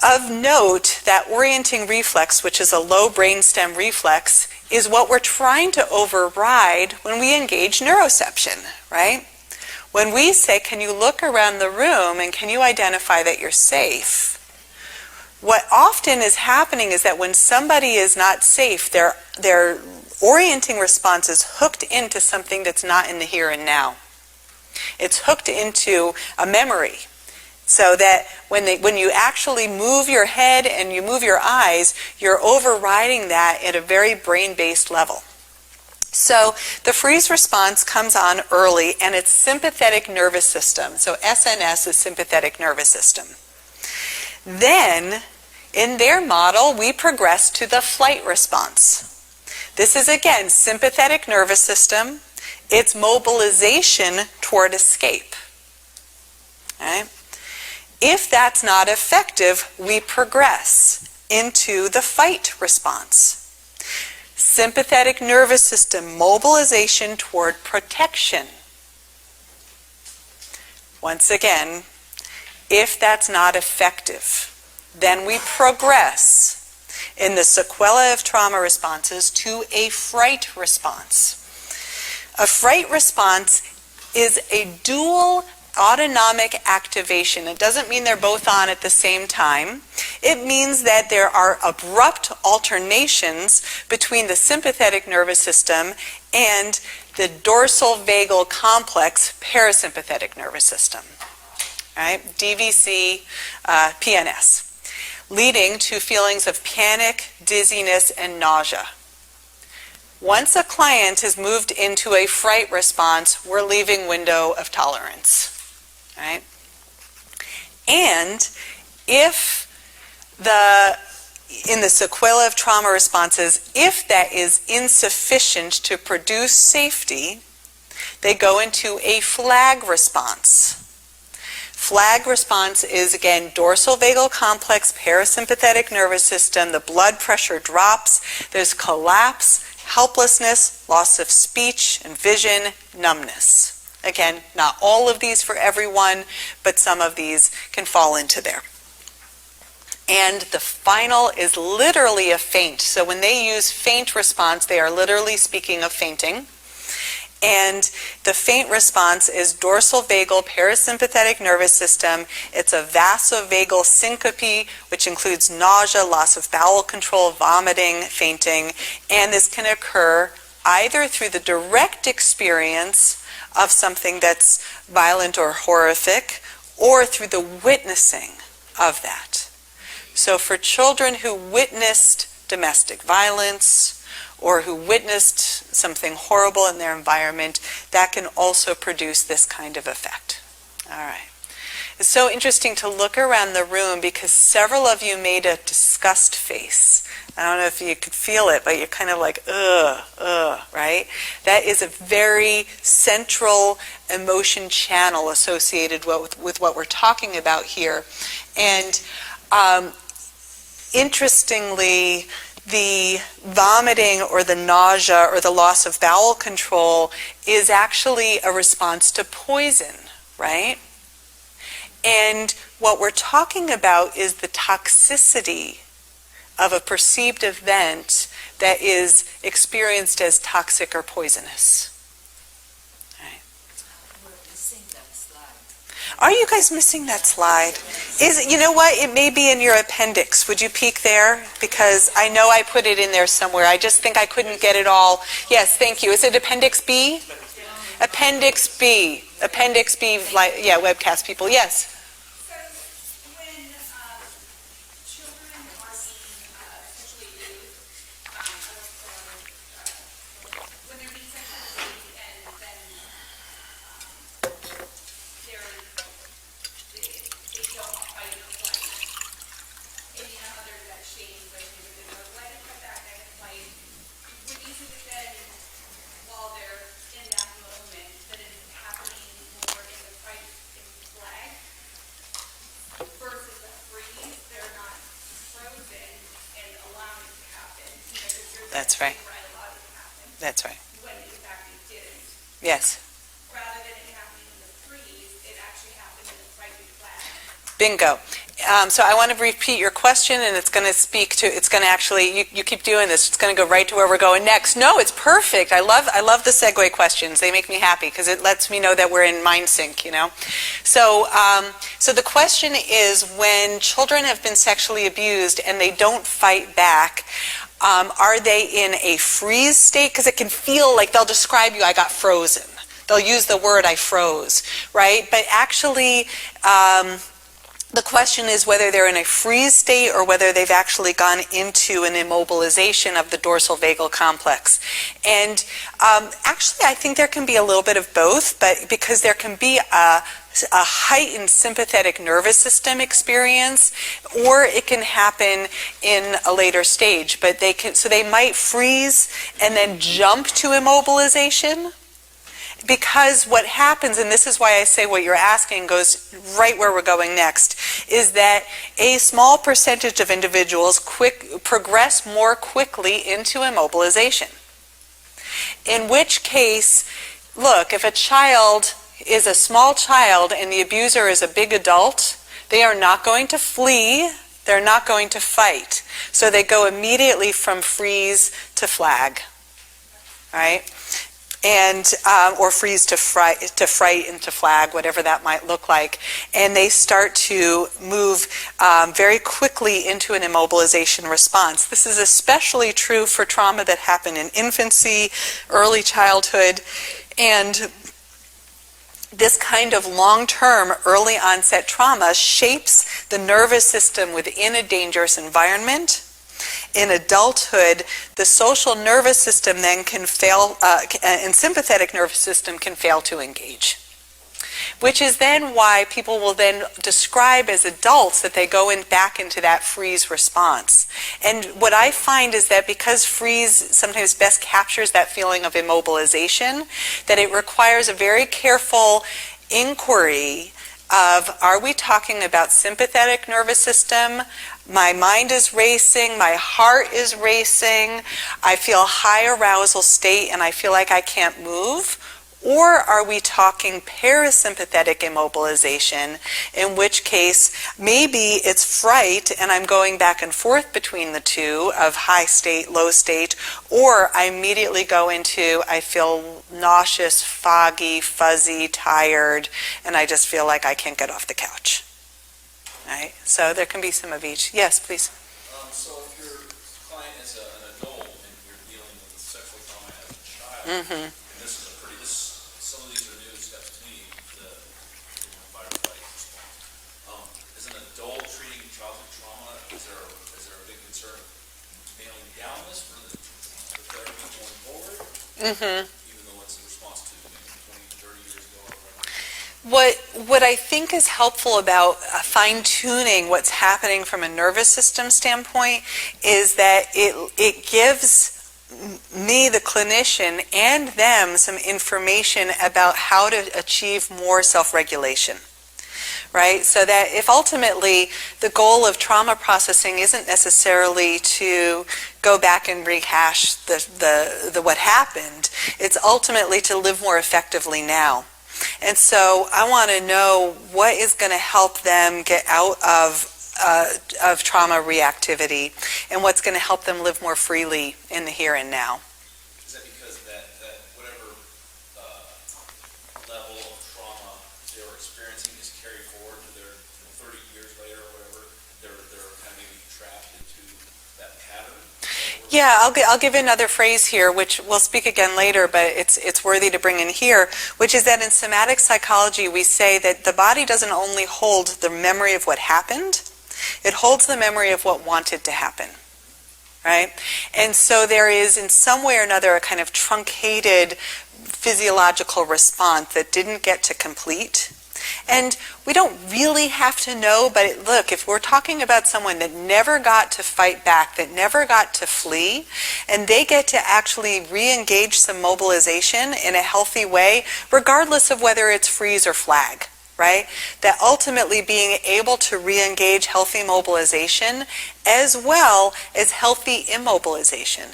Of note, that orienting reflex, which is a low brainstem reflex, is what we're trying to override when we engage neuroception, right? When we say, can you look around the room and can you identify that you're safe? What often is happening is that when somebody is not safe, their orienting response is hooked into something that's not in the here and now. It's hooked into a memory. So that when you actually move your head and you move your eyes, you're overriding that at a very brain-based level. So the freeze response comes on early, and it's sympathetic nervous system. So SNS is sympathetic nervous system. Then, in their model, we progress to the flight response. This is, again, sympathetic nervous system. It's mobilization toward escape. Okay? If that's not effective, we progress into the fight response. Sympathetic nervous system, mobilization toward protection. Once again, if that's not effective, then we progress in the sequelae of trauma responses to a fright response. A fright response is a dual autonomic activation. It doesn't mean they're both on at the same time. It means that there are abrupt alternations between the sympathetic nervous system and the dorsal vagal complex parasympathetic nervous system. All right? DVC, PNS, leading to feelings of panic, dizziness, and nausea. Once a client has moved into a fright response, we're leaving window of tolerance. Right? And if in the sequelae of trauma responses, if that is insufficient to produce safety, they go into a flag response. Flag response is, again, dorsal vagal complex, parasympathetic nervous system. The blood pressure drops. There's collapse, helplessness, loss of speech and vision, numbness. Again, not all of these for everyone, but some of these can fall into there. And the final is literally a faint. So when they use faint response, they are literally speaking of fainting. And the faint response is dorsal vagal parasympathetic nervous system. It's a vasovagal syncope, which includes nausea, loss of bowel control, vomiting, fainting. And this can occur either through the direct experience of something that's violent or horrific, or through the witnessing of that. So for children who witnessed domestic violence, or who witnessed something horrible in their environment, that can also produce this kind of effect. All right. It's so interesting to look around the room because several of you made a disgust face. I don't know if you could feel it, but you're kind of like, right? That is a very central emotion channel associated with what we're talking about here. And interestingly, the vomiting or the nausea or the loss of bowel control is actually a response to poison, right? And what we're talking about is the toxicity of a perceived event that is experienced as toxic or poisonous. Right. We're missing that slide. Are you guys missing that slide? You know what? It may be in your appendix. Would you peek there? Because I know I put it in there somewhere. I just think I couldn't get it all. Yes, thank you. Is it Appendix B? Appendix B. Appendix B, yeah, webcast people. Yes. That's right. That's right. When in fact it didn't. Yes. Rather than it happening in the freeze, it actually happened in the fright flag. Bingo. So I want to repeat your question, and it's going to speak to, it's going to actually, you keep doing this, it's going to go right to where we're going next. No, it's perfect. I love the segue questions. They make me happy because it lets me know that we're in mind sync, you know. So, so the question is, when children have been sexually abused and they don't fight back, are they in a freeze state? Because it can feel like they'll describe you, I got frozen. They'll use the word I froze, right? But actually, the question is whether they're in a freeze state or whether they've actually gone into an immobilization of the dorsal vagal complex. And actually, I think there can be a little bit of both, but because there can be a a heightened sympathetic nervous system experience, or it can happen in a later stage. But they might freeze and then jump to immobilization, because what happens, and this is why I say what you're asking goes right where we're going next, is that a small percentage of individuals progress more quickly into immobilization. In which case, look, if a child is a small child and the abuser is a big adult, they are not going to flee, they're not going to fight. So they go immediately from freeze to flag, right? And or freeze to fright and to flag, whatever that might look like. And they start to move very quickly into an immobilization response. This is especially true for trauma that happened in infancy, early childhood, and this kind of long-term, early onset trauma shapes the nervous system within a dangerous environment. In adulthood, the social nervous system then can fail, and sympathetic nervous system can fail to engage. Which is then why people will then describe as adults that they go back into that freeze response. And what I find is that because freeze sometimes best captures that feeling of immobilization, that it requires a very careful inquiry of, are we talking about sympathetic nervous system? My mind is racing, my heart is racing, I feel high arousal state and I feel like I can't move? Or are we talking parasympathetic immobilization, in which case maybe it's fright and I'm going back and forth between the two of high state, low state, or I immediately go into, I feel nauseous, foggy, fuzzy, tired, and I just feel like I can't get off the couch. Right? So there can be some of each. Yes, please. So if your client is an adult and you're dealing with sexual trauma as a child, and some of these are new steps to me, the fight or flight response. As an adult treating childhood trauma, is there a big concern nailing down this for the therapy going forward? Even though it's a response to maybe 20, 30 years ago or whatever? What I think is helpful about fine-tuning what's happening from a nervous system standpoint is that it gives me, the clinician, and them some information about how to achieve more self-regulation. Right? So that if ultimately the goal of trauma processing isn't necessarily to go back and rehash the what happened, it's ultimately to live more effectively now. And so I want to know what is going to help them get out of trauma reactivity and what's going to help them live more freely in the here and now. Is that because that whatever level of trauma they were experiencing is carried forward to their 30 years later or whatever, they're kind of maybe trapped into that pattern? Yeah, I'll give another phrase here, which we'll speak again later, but it's worthy to bring in here, which is that in somatic psychology we say that the body doesn't only hold the memory of what happened, it holds the memory of what wanted to happen. Right? And so there is in some way or another a kind of truncated physiological response that didn't get to complete. And we don't really have to know, but look, if we're talking about someone that never got to fight back, that never got to flee, and they get to actually re-engage some mobilization in a healthy way, regardless of whether it's freeze or flag, right? That ultimately being able to re-engage healthy mobilization as well as healthy immobilization.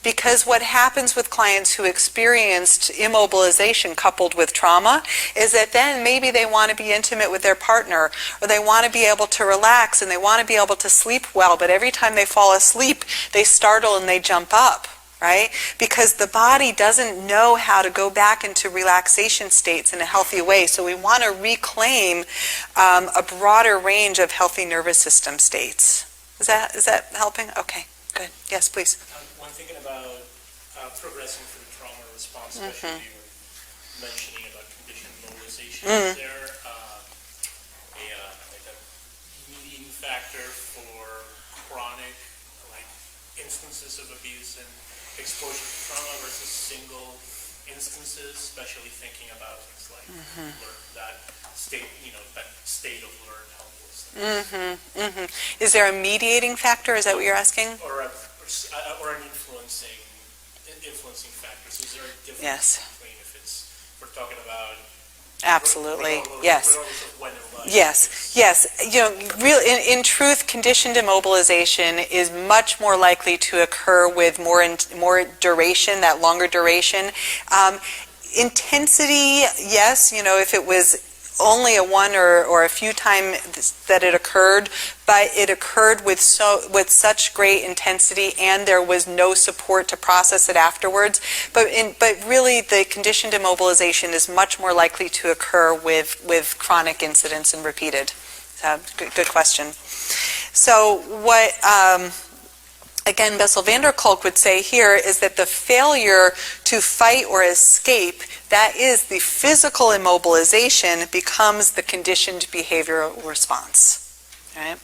Because what happens with clients who experienced immobilization coupled with trauma is that then maybe they want to be intimate with their partner, or they want to be able to relax and they want to be able to sleep well, but every time they fall asleep, they startle and they jump up, right? Because the body doesn't know how to go back into relaxation states in a healthy way. So we want to reclaim a broader range of healthy nervous system states. Is that helping? Okay, good. Yes, please. When thinking about progressing through trauma response, especially you were mentioning about conditioned mobilization, is there like a median factor for chronic instances of abuse and exposure to trauma versus single instances, especially thinking about things like that state of learned helplessness. Is there a mediating factor? Is that what you're asking? Or an influencing factor. So is there a difference Yes. between we're talking about Absolutely. Yes. regardless of when in life? Yes, yes. In truth, conditioned immobilization is much more likely to occur with more duration, that longer duration. Intensity, yes. If it was only a one or a few times that it occurred, but it occurred with such great intensity, and there was no support to process it afterwards. But really, the conditioned immobilization is much more likely to occur with chronic incidents and repeated. Good question. So what again Bessel van der Kolk would say here is that the failure to fight or escape, that is the physical immobilization, becomes the conditioned behavioral response. Right?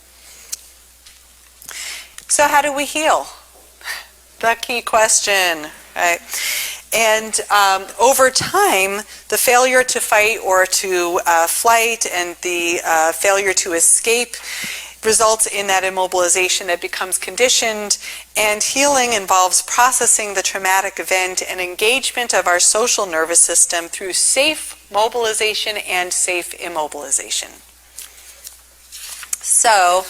So how do we heal? The key question, right? And over time, the failure to fight or to flight and the failure to escape results in that immobilization that becomes conditioned, and healing involves processing the traumatic event and engagement of our social nervous system through safe mobilization and safe immobilization. So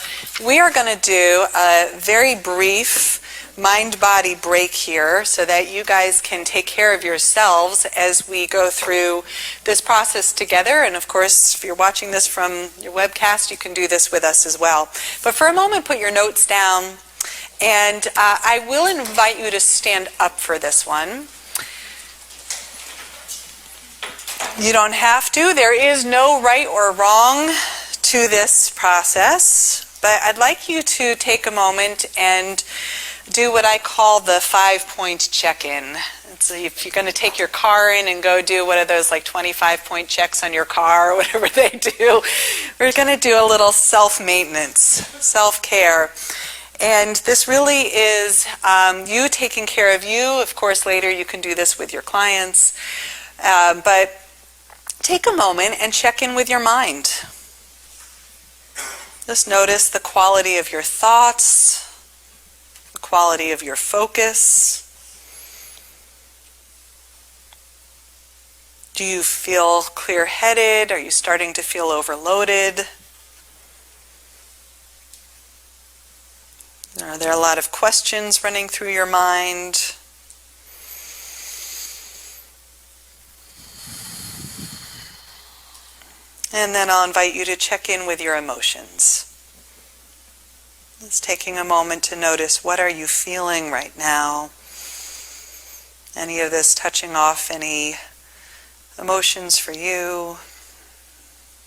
we are going to do a very brief mind-body break here so that you guys can take care of yourselves as we go through this process together. And of course, if you're watching this from your webcast, you can do this with us as well. But for a moment, put your notes down, and I will invite you to stand up for this one. You don't have to. There is no right or wrong to this process, but I'd like you to take a moment and do what I call the 5-point check-in. So if you're going to take your car in and go do one of those like 25-point checks on your car or whatever they do, we're going to do a little self-maintenance, self-care. And this really is you taking care of you. Of course, later you can do this with your clients. But take a moment and check in with your mind. Just notice the quality of your thoughts, the quality of your focus. Do you feel clear-headed? Are you starting to feel overloaded? Are there a lot of questions running through your mind? And then I'll invite you to check in with your emotions. Just taking a moment to notice, what are you feeling right now? Any of this touching off any emotions for you,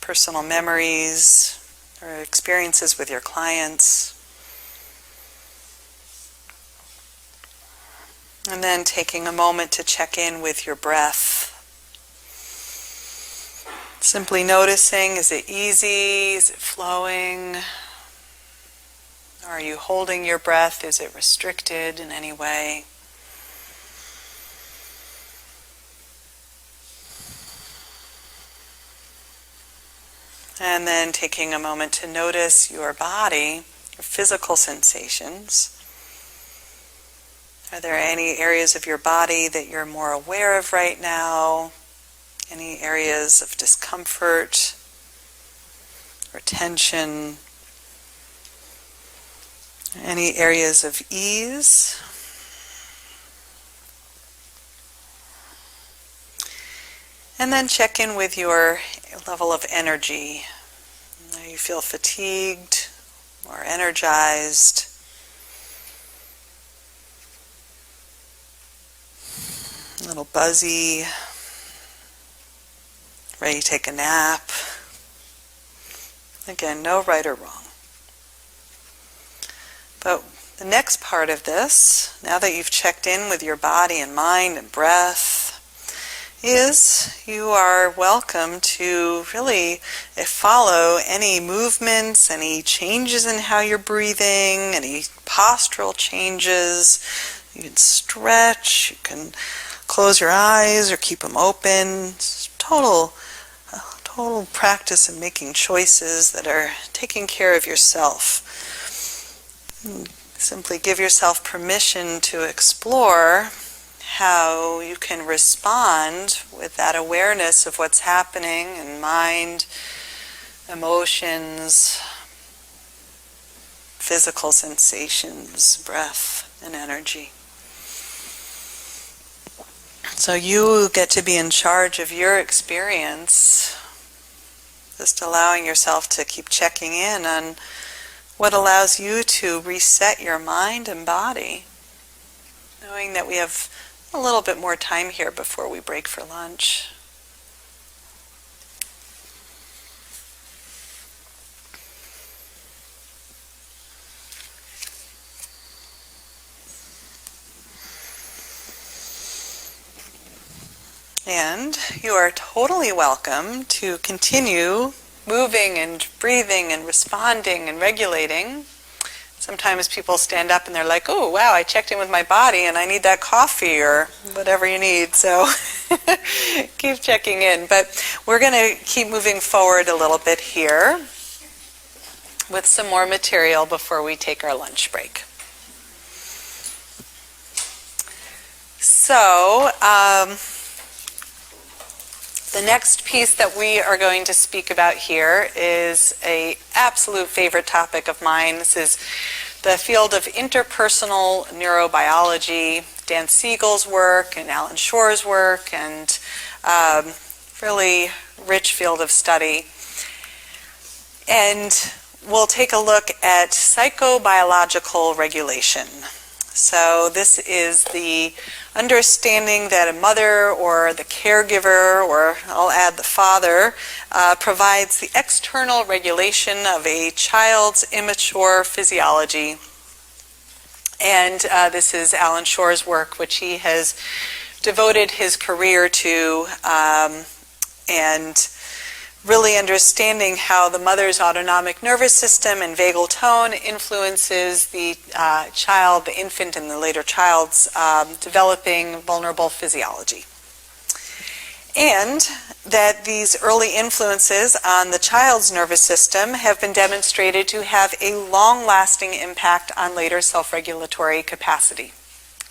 personal memories, or experiences with your clients. And then taking a moment to check in with your breath. Simply noticing, is it easy? Is it flowing? Are you holding your breath? Is it restricted in any way? And then taking a moment to notice your body, your physical sensations. Are there any areas of your body that you're more aware of right now? Any areas of discomfort or tension? Any areas of ease? And then check in with your level of energy. Do you feel fatigued or energized? A little buzzy? Ready to take a nap? Again, no right or wrong. But the next part of this, now that you've checked in with your body and mind and breath, is you are welcome to really follow any movements, any changes in how you're breathing, any postural changes. You can stretch, you can close your eyes or keep them open. It's total practice in making choices that are taking care of yourself. Simply give yourself permission to explore how you can respond with that awareness of what's happening in mind, emotions, physical sensations, breath, and energy. So you get to be in charge of your experience, just allowing yourself to keep checking in on what allows you to reset your mind and body, knowing that we have a little bit more time here before we break for lunch. And you are totally welcome to continue moving and breathing and responding and regulating. Sometimes people stand up and they're like, oh, wow, I checked in with my body and I need that coffee or whatever you need. So keep checking in. But we're going to keep moving forward a little bit here with some more material before we take our lunch break. So, the next piece that we are going to speak about here is an absolute favorite topic of mine. This is the field of interpersonal neurobiology, Dan Siegel's work and Alan Shore's work, and really rich field of study. And we'll take a look at psychobiological regulation. So this is the understanding that a mother or the caregiver, or I'll add the father, provides the external regulation of a child's immature physiology. And this is Alan Shore's work, which he has devoted his career to, and really understanding how the mother's autonomic nervous system and vagal tone influences the child, the infant, and the later child's developing vulnerable physiology. And that these early influences on the child's nervous system have been demonstrated to have a long-lasting impact on later self-regulatory capacity.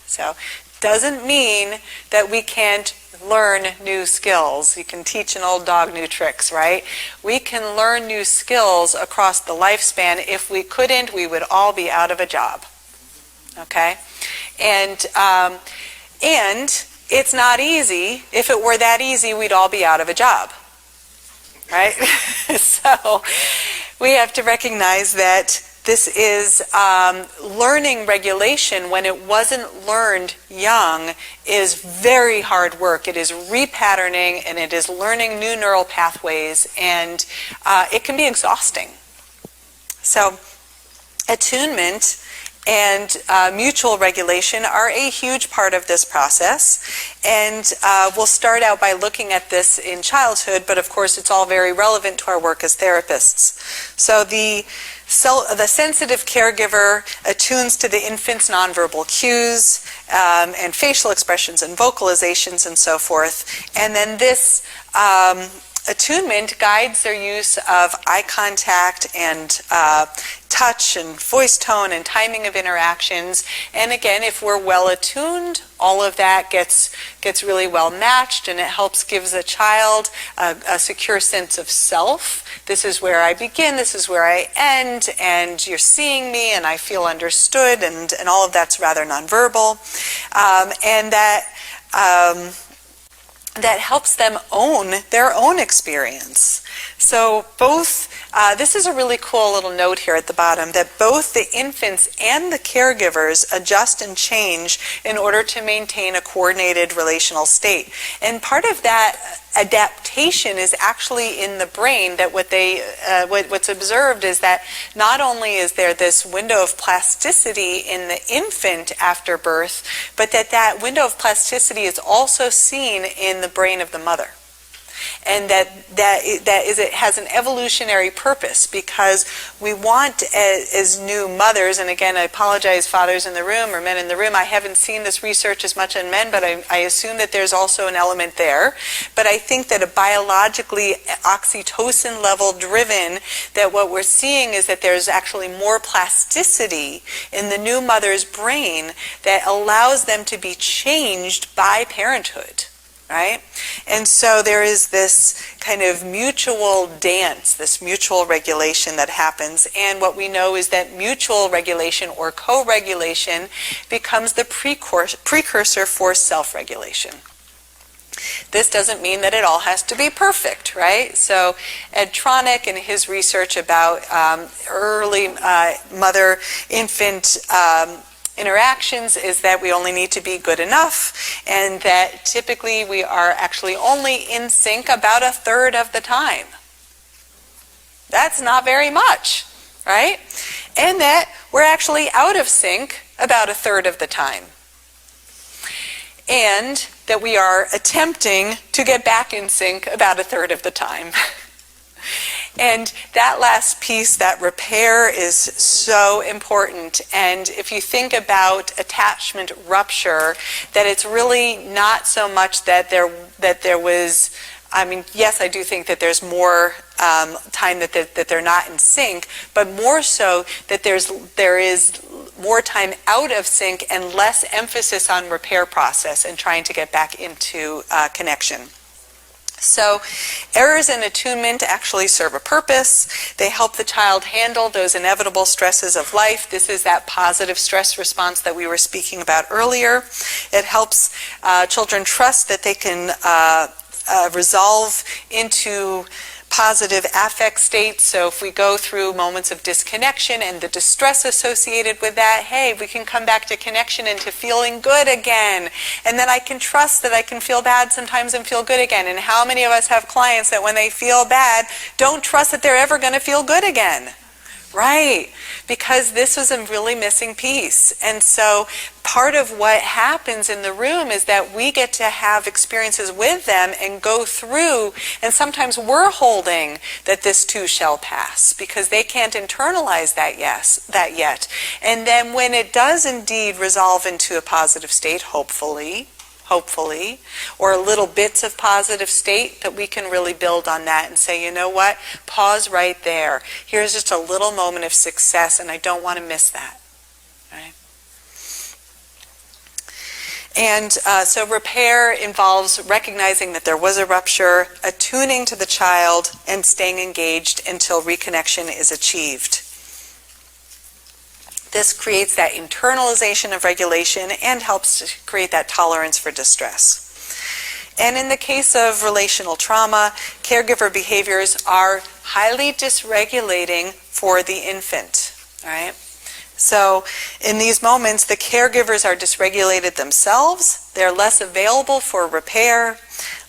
So, doesn't mean that we can't learn new skills. You can teach an old dog new tricks, right? We can learn new skills across the lifespan. If we couldn't, we would all be out of a job. Okay? And it's not easy. If it were that easy, we'd all be out of a job. Right? So we have to recognize that this is learning regulation when it wasn't learned young is very hard work. It is repatterning and it is learning new neural pathways, and it can be exhausting. So attunement and mutual regulation are a huge part of this process, and we'll start out by looking at this in childhood, but of course it's all very relevant to our work as therapists. So the sensitive caregiver attunes to the infant's nonverbal cues and facial expressions and vocalizations and so forth. And then this attunement guides their use of eye contact and touch and voice tone and timing of interactions. And again, if we're well attuned, all of that gets really well matched, and it gives a child a secure sense of self. This is where I begin, this is where I end, and you're seeing me and I feel understood, and all of that's rather nonverbal. And that helps them own their own experience. So both, this is a really cool little note here at the bottom, that both the infants and the caregivers adjust and change in order to maintain a coordinated relational state. And part of that adaptation is actually in the brain, that what's observed is that not only is there this window of plasticity in the infant after birth, but that window of plasticity is also seen in the brain of the mother. and it has an evolutionary purpose, because we want, as new mothers, and again, I apologize, fathers in the room or men in the room, I haven't seen this research as much on men, but I assume that there's also an element there. But I think that a biologically oxytocin level driven, that what we're seeing is that there's actually more plasticity in the new mother's brain that allows them to be changed by parenthood. Right? And so there is this kind of mutual dance, this mutual regulation that happens. And what we know is that mutual regulation or co-regulation becomes the precursor for self-regulation. This doesn't mean that it all has to be perfect, right? So Ed Tronick, in his research about early mother-infant interactions, is that we only need to be good enough, and that typically we are actually only in sync about a third of the time. That's not very much, right? And that we're actually out of sync about a third of the time. And that we are attempting to get back in sync about a third of the time. And that last piece, that repair, is so important. And if you think about attachment rupture, that it's really not so much that there was, I mean, yes, I do think that there's more time that they're not in sync, but more so that there is more time out of sync and less emphasis on repair process and trying to get back into connection. So errors in attunement actually serve a purpose. They help the child handle those inevitable stresses of life. This is that positive stress response that we were speaking about earlier. It helps children trust that they can resolve into positive affect states. So if we go through moments of disconnection and the distress associated with that, hey, we can come back to connection and to feeling good again. And then I can trust that I can feel bad sometimes and feel good again. And how many of us have clients that when they feel bad, don't trust that they're ever going to feel good again? Right, because this was a really missing piece. And so part of what happens in the room is that we get to have experiences with them and go through, and sometimes we're holding that this too shall pass because they can't internalize that yet. And then when it does indeed resolve into a positive state, hopefully, or little bits of positive state, that we can really build on that and say, you know what, pause right there. Here's just a little moment of success, and I don't want to miss that. Right? And so repair involves recognizing that there was a rupture, attuning to the child, and staying engaged until reconnection is achieved. This creates that internalization of regulation and helps to create that tolerance for distress. And in the case of relational trauma, caregiver behaviors are highly dysregulating for the infant, right? So in these moments, the caregivers are dysregulated themselves, they're less available for repair,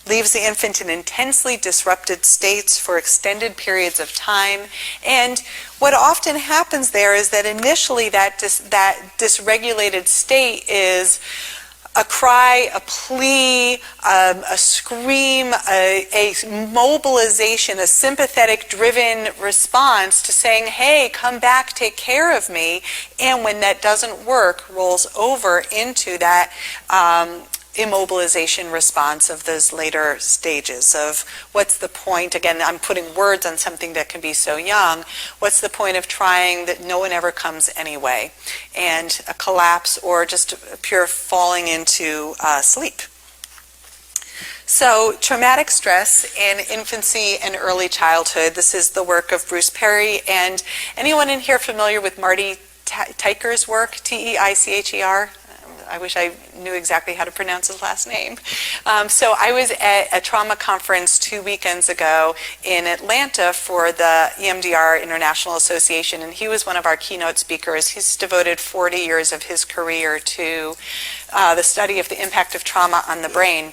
leaves the infant in intensely disrupted states for extended periods of time. And what often happens there is that initially that dysregulated state is a cry, a plea, a scream, a mobilization, a sympathetic driven response to saying, hey, come back, take care of me. And when that doesn't work, rolls over into that immobilization response of those later stages of what's the point, again, I'm putting words on something that can be so young, what's the point of trying that no one ever comes anyway, and a collapse or just a pure falling into sleep. So traumatic stress in infancy and early childhood, this is the work of Bruce Perry, and anyone in here familiar with Marty Teicher's work, T-E-I-C-H-E-R? I wish I knew exactly how to pronounce his last name. So I was at a trauma conference 2 weekends ago in Atlanta for the EMDR International Association, and he was one of our keynote speakers. He's devoted 40 years of his career to the study of the impact of trauma on the brain.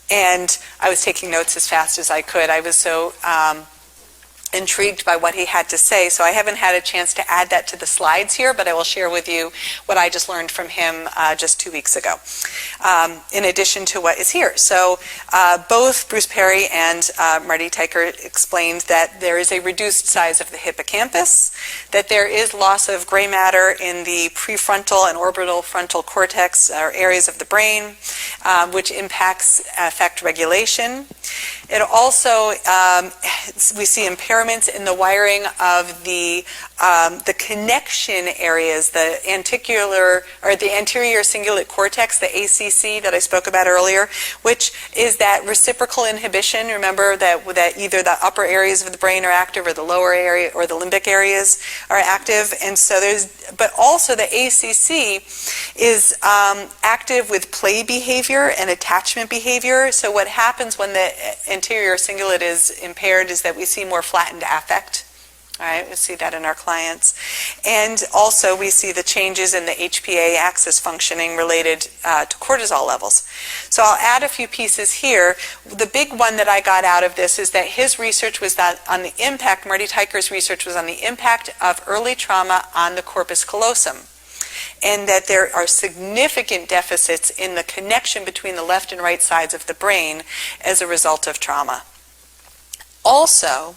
And I was taking notes as fast as I could. I was so intrigued by what he had to say. So I haven't had a chance to add that to the slides here, but I will share with you what I just learned from him just 2 weeks ago, in addition to what is here. So both Bruce Perry and Marty Teicher explained that there is a reduced size of the hippocampus, that there is loss of gray matter in the prefrontal and orbital frontal cortex, or areas of the brain, which affect regulation. It also, we see impairments in the wiring of the connection areas, the anterior cingulate cortex, the ACC that I spoke about earlier, which is that reciprocal inhibition. Remember that either the upper areas of the brain are active or the lower area or the limbic areas are active. And so but also the ACC is active with play behavior and attachment behavior. So what happens when the anterior cingulate is impaired is that we see more flattened affect. All right, we see that in our clients. And also we see the changes in the HPA axis functioning related to cortisol levels. So I'll add a few pieces here. The big one that I got out of this is that his research was on the impact, Marty Teicher's research was on the impact of early trauma on the corpus callosum, and that there are significant deficits in the connection between the left and right sides of the brain as a result of trauma. Also,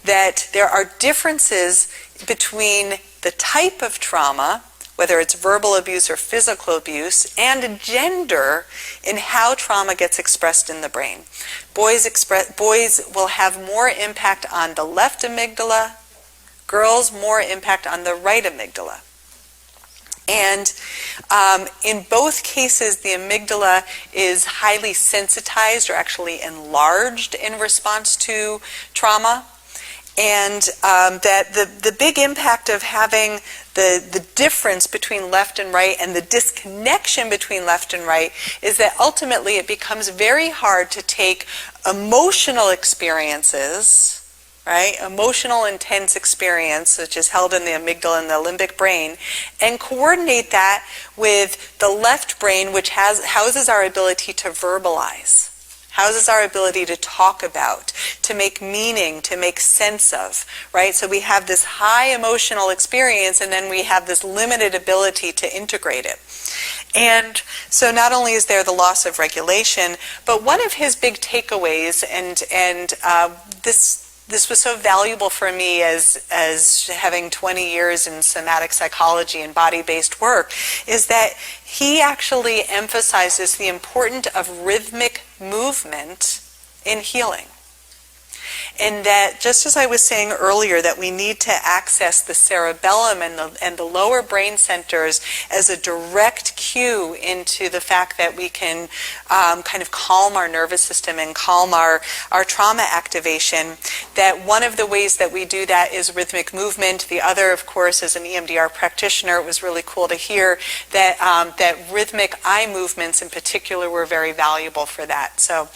that there are differences between the type of trauma, whether it's verbal abuse or physical abuse, and gender in how trauma gets expressed in the brain. Boys will have more impact on the left amygdala, girls more impact on the right amygdala. And in both cases, the amygdala is highly sensitized or actually enlarged in response to trauma. And that the big impact of having the difference between left and right and the disconnection between left and right is that ultimately it becomes very hard to take emotional experiences, right, emotional intense experience, which is held in the amygdala and the limbic brain, and coordinate that with the left brain, which houses our ability to verbalize, houses our ability to talk about, to make meaning, to make sense of, right? So we have this high emotional experience, and then we have this limited ability to integrate it. And so not only is there the loss of regulation, but one of his big takeaways, and this was so valuable for me as having 20 years in somatic psychology and body-based work, is that he actually emphasizes the importance of rhythmic movement in healing. And that, just as I was saying earlier, that we need to access the cerebellum and the lower brain centers as a direct cue into the fact that we can kind of calm our nervous system and calm our trauma activation, that one of the ways that we do that is rhythmic movement. The other, of course, as an EMDR practitioner, it was really cool to hear that rhythmic eye movements in particular were very valuable for that. So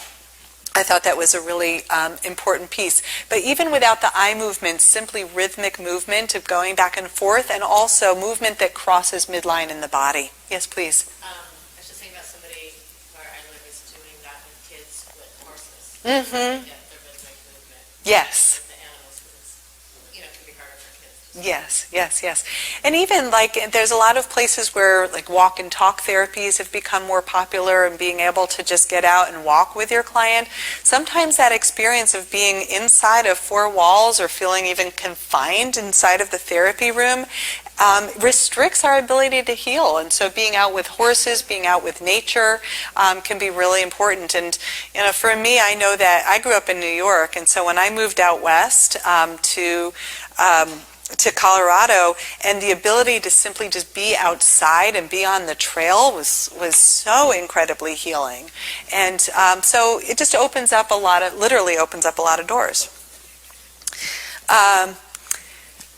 I thought that was a really important piece. But even without the eye movement, simply rhythmic movement of going back and forth, and also movement that crosses midline in the body. Yes, please. I was just thinking about somebody where I live is doing that with kids with horses. Mm-hmm. Get the rhythmic movement. Yes. With the animals, because it can be harder for kids. Yes. And even there's a lot of places where walk and talk therapies have become more popular, and being able to just get out and walk with your client. Sometimes that experience of being inside of four walls or feeling even confined inside of the therapy room restricts our ability to heal. And so being out with horses, being out with nature can be really important. And for me, I know that I grew up in New York, and so when I moved out west to Colorado, and the ability to simply just be outside and be on the trail was so incredibly healing. And so it just literally opens up a lot of doors.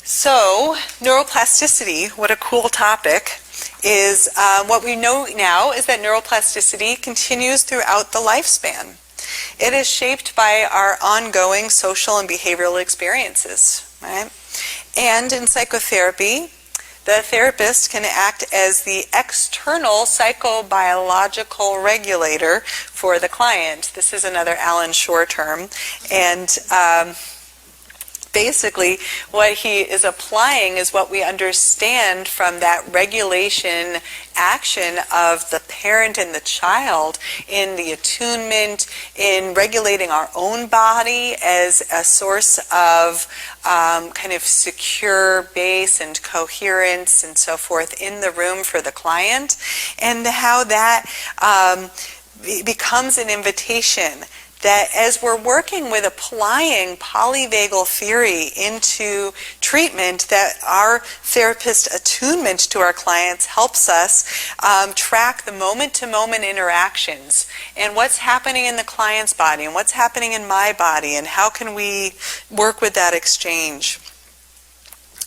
So neuroplasticity, what a cool topic, is what we know now is that neuroplasticity continues throughout the lifespan. It is shaped by our ongoing social and behavioral experiences, right? And in psychotherapy, the therapist can act as the external psychobiological regulator for the client. This is another Alan Shore term. And basically, what he is applying is what we understand from that regulation action of the parent and the child in the attunement, in regulating our own body as a source of kind of secure base and coherence and so forth in the room for the client, and how that becomes an invitation that as we're working with applying polyvagal theory into treatment, that our therapist attunement to our clients helps us track the moment-to-moment interactions and what's happening in the client's body and what's happening in my body and how can we work with that exchange.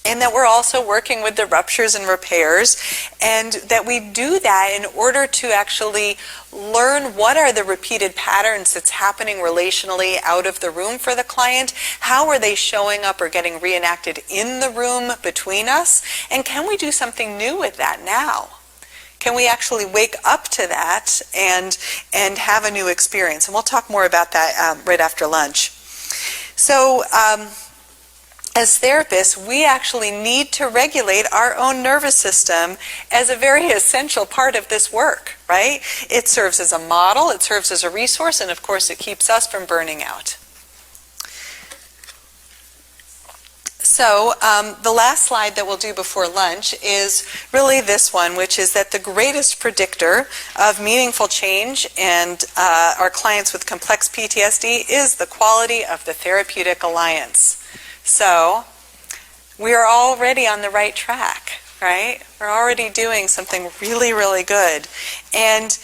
And that we're also working with the ruptures and repairs, and that we do that in order to actually learn what are the repeated patterns that's happening relationally out of the room for the client, how are they showing up or getting reenacted in the room between us, and can we do something new with that now? Can we actually wake up to that and have a new experience? And we'll talk more about that right after lunch. So, as therapists, we actually need to regulate our own nervous system as a very essential part of this work, right? It serves as a model, it serves as a resource, and of course it keeps us from burning out. So the last slide that we'll do before lunch is really this one, which is that the greatest predictor of meaningful change and our clients with complex PTSD is the quality of the therapeutic alliance. So we are already on the right track, right? We're already doing something really, really good. And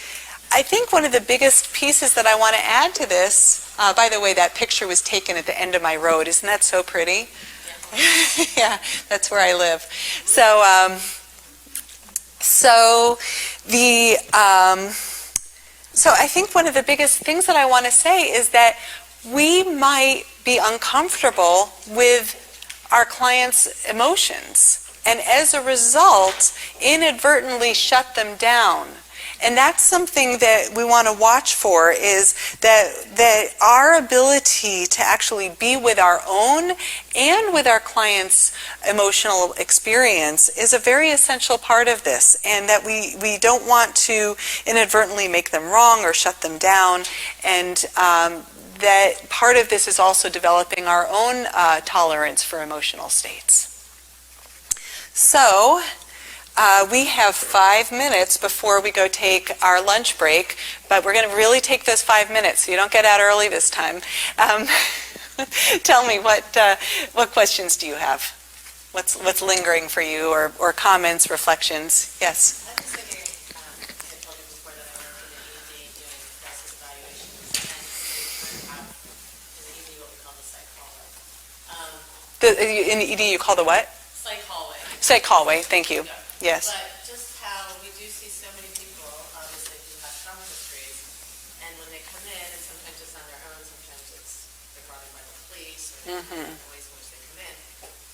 I think one of the biggest pieces that I want to add to this, by the way, that picture was taken at the end of my road. Isn't that so pretty? Yeah, that's where I live. So, so I think one of the biggest things that I want to say is that we might be uncomfortable with our clients' emotions, and as a result, inadvertently shut them down. And that's something that we want to watch for, is that our ability to actually be with our own and with our clients' emotional experience is a very essential part of this, and that we don't want to inadvertently make them wrong or shut them down, and that part of this is also developing our own tolerance for emotional states. So, we have 5 minutes before we go take our lunch break, but we're going to really take those 5 minutes, so you don't get out early this time. Tell me, what questions do you have? What's lingering for you, or comments, reflections? Yes? I was thinking, I told you before that I work in the ED doing crisis evaluations, and we have in the ED what we call the psych hallway. In the ED you call the what? Psych hallway. Psych hallway, thank you. Yeah. Yes. But just how we do see so many people, obviously, who have trauma histories, and when they come in, and sometimes it's on their own, sometimes they're brought in by the police, or the ways in which they come in.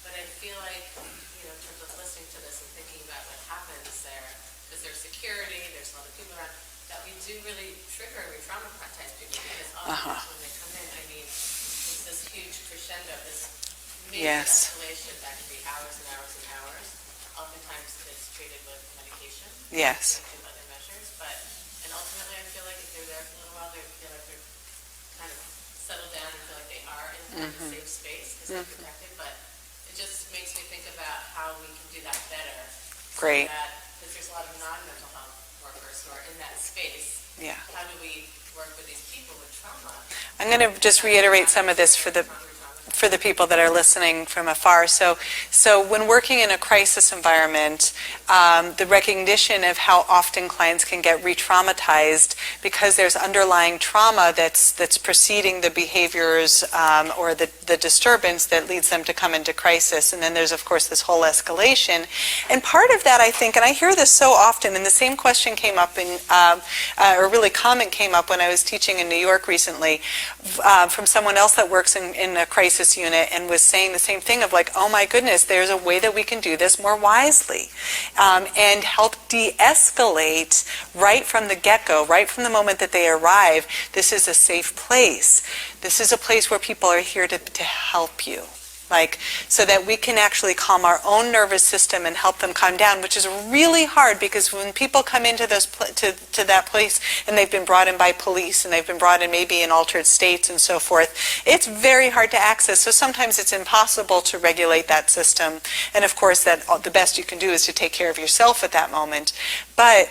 But I feel like, in terms of listening to this and thinking about what happens there, because there's security, there's a lot of people around, that we do really trigger and re-traumatize people, because oftentimes when they come in, it's this huge crescendo, this major escalation that can be hours and hours and hours. Oftentimes it's treated with medication. Yes. And other measures, and ultimately I feel like if they're there for a little while, they feel like they're kind of settled down and feel like they are in a safe space because they're protected, but it just makes me think about how we can do that better. Great. Because there's a lot of non-mental health workers who are in that space. Yeah. How do we work with these people with trauma? I'm going to just reiterate some of this for the people that are listening from afar. So when working in a crisis environment, the recognition of how often clients can get re-traumatized because there's underlying trauma that's preceding the behaviors or the disturbance that leads them to come into crisis. And then there's, of course, this whole escalation. And part of that, I think, and I hear this so often, and the same question came up or really comment came up when I was teaching in New York recently from someone else that works in a crisis unit, and was saying the same thing of like, oh my goodness, there's a way that we can do this more wisely and help de-escalate right from the get-go, right from the moment that they arrive. This is a safe place. This is a place where people are here to help you. like, so that we can actually calm our own nervous system and help them calm down, which is really hard because when people come into those to that place and they've been brought in by police and they've been brought in maybe in altered states and so forth, it's very hard to access. So sometimes it's impossible to regulate that system. And of course, that the best you can do is to take care of yourself at that moment. But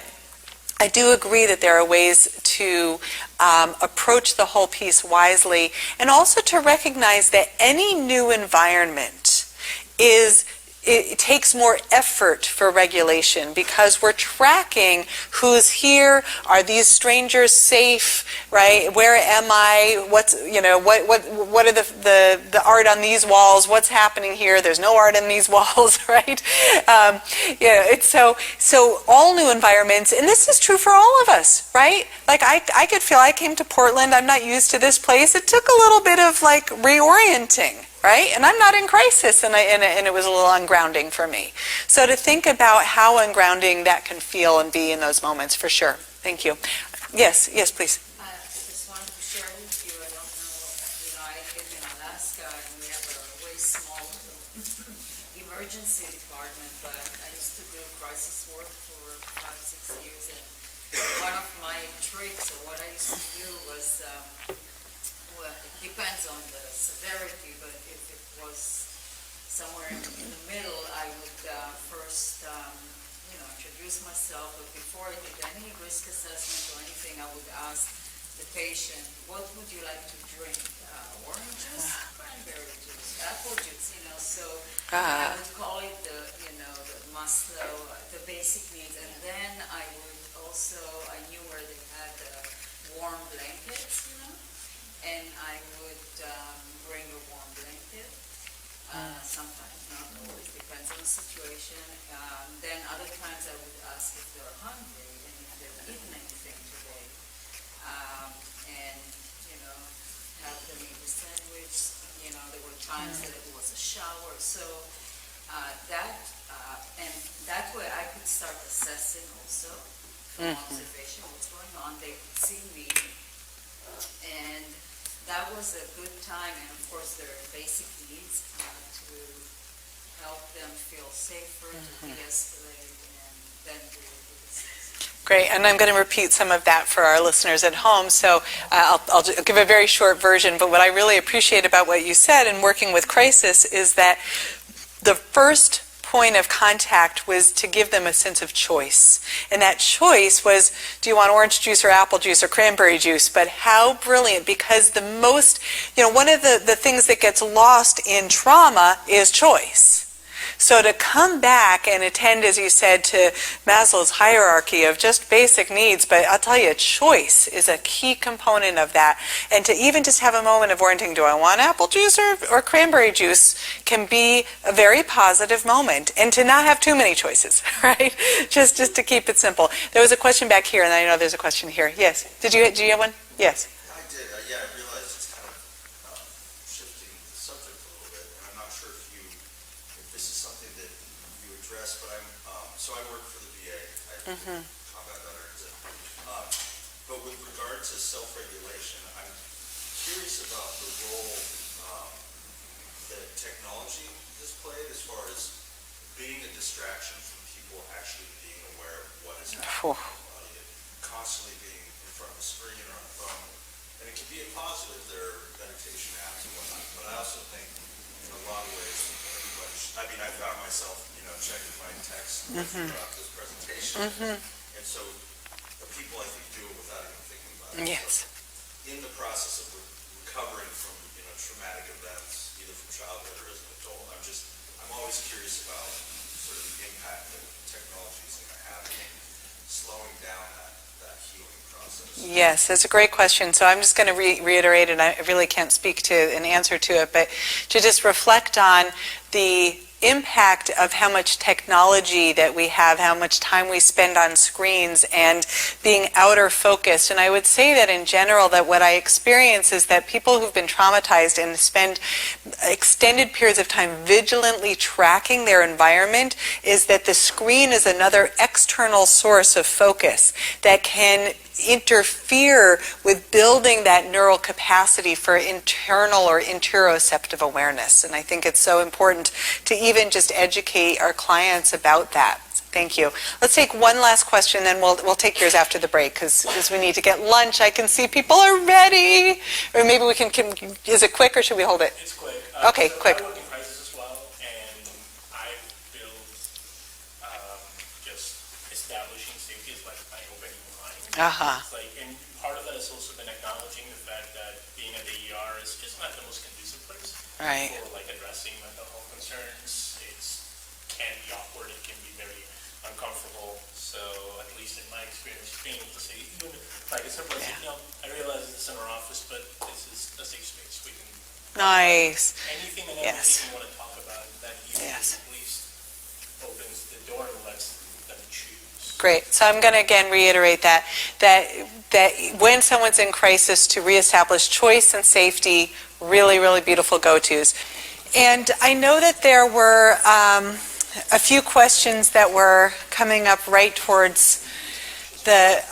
I do agree that there are ways to approach the whole piece wisely, and also to recognize that any new environment it takes more effort for regulation because we're tracking who's here, are these strangers safe, right? Where am I? What's, what are the art on these walls? What's happening here? There's no art on these walls, right? It's so all new environments, and this is true for all of us, right? Like I could feel I came to Portland, I'm not used to this place. It took a little bit of like reorienting. Right? And I'm not in crisis, and it was a little ungrounding for me. So to think about how ungrounding that can feel and be in those moments, for sure. Thank you. Yes, please. I just wanted to share with you, I don't know, I live in Alaska and we have a very small emergency department, but I used to do crisis work for 5-6 years, and one of my tricks, or what I used to do was, well, it depends on the severity, but if it was somewhere in the middle, I would first, introduce myself. But before I did any risk assessment or anything, I would ask the patient, what would you like to drink? Orange juice, cranberry juice, apple juice, so I would call it the Maslow, the basic needs. And then I knew where they had warm blankets, and I would bring a warm blanket, sometimes, not always, depends on the situation. Then other times I would ask if they're hungry and if they've eaten anything today, and, have them eat a sandwich. There were times that it was a shower, so that way I could start assessing also from observation what's going on. They could see me, and that was a good time, and of course there are basic needs to help them feel safer, to de-escalate, and then do the Great, and I'm going to repeat some of that for our listeners at home, so I'll give a very short version, but what I really appreciate about what you said in working with crisis is that the first point of contact was to give them a sense of choice. And that choice was, do you want orange juice or apple juice or cranberry juice? But how brilliant, because the most, one of the things that gets lost in trauma is choice. So to come back and attend, as you said, to Maslow's hierarchy of just basic needs, but I'll tell you, choice is a key component of that. And to even just have a moment of orienting, do I want apple juice or cranberry juice, can be a very positive moment. And to not have too many choices, right? Just to keep it simple. There was a question back here, and I know there's a question here. Yes. Do you have one? Yes. I did. I realized it's kind of shifting the subject a little bit, and I'm not sure if this is something that you address, but so I work for the VA. I combat veterans. But with regard to self-regulation, I'm curious about the role that technology has played as far as being a distraction from people actually being aware of what is happening. Constantly being in front of a screen or on a phone. And it can be a positive, there are meditation apps and whatnot, but I also think in a lot of ways, I found myself, checking my text throughout this presentation. And so the people, I think, do it without even thinking about it. Yes. So in the process of recovering from, traumatic events, either from childhood or as an adult, I'm always curious about sort of the impact that technology is going to have in slowing down that healing process. Yes, that's a great question. So I'm just going to reiterate, and I really can't speak to an answer to it, but to just reflect on the impact of how much technology that we have, how much time we spend on screens and being outer focused. And I would say that in general, that what I experience is that people who've been traumatized and spend extended periods of time vigilantly tracking their environment, is that the screen is another external source of focus that can interfere with building that neural capacity for internal or interoceptive awareness. And I think it's so important to even just educate our clients about that. Thank you. Let's take one last question, then we'll take yours after the break because we need to get lunch. I can see people are ready. Or maybe we can is it quick or should we hold it? It's quick. Okay, quick. I work in crisis as well, and I feel just establishing safety is like my opening line. It's like, and part of that has also been acknowledging the fact that being at the ER is just not the most conducive place Right. for like addressing mental health concerns. It can be awkward. It can be very uncomfortable. So at least in my experience, being able to say, even like a simple, I realize it's in our office, but this is a safe space. We can Nice. anything and Yes. everything you want to talk about that usually Yes. at least opens the door and lets them choose. Great. So I'm going to again reiterate that when someone's in crisis, to reestablish choice and safety, really, really beautiful go-tos. And I know that there were a few questions that were coming up right towards the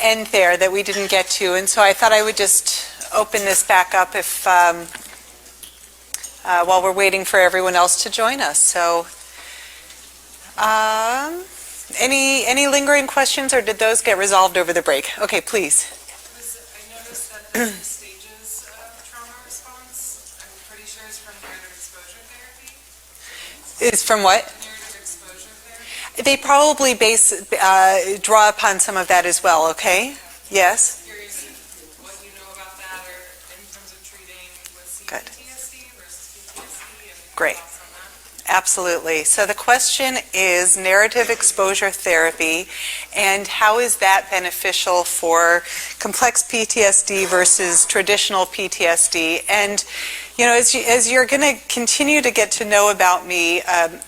end there that we didn't get to, and so I thought I would just open this back up if while we're waiting for everyone else to join us. So, any lingering questions, or did those get resolved over the break? Okay, please. I noticed that there's some stages of trauma response. I'm pretty sure it's from narrative exposure therapy. Is from what? Narrative exposure therapy. They probably draw upon some of that as well, okay? Yes? Curious what you know about that, or in terms of treating with Good. PTSD versus PTSD, and Great. thoughts on that. Absolutely. So the question is narrative exposure therapy, and how is that beneficial for complex PTSD versus traditional PTSD? And you know, as you're going to continue to get to know about me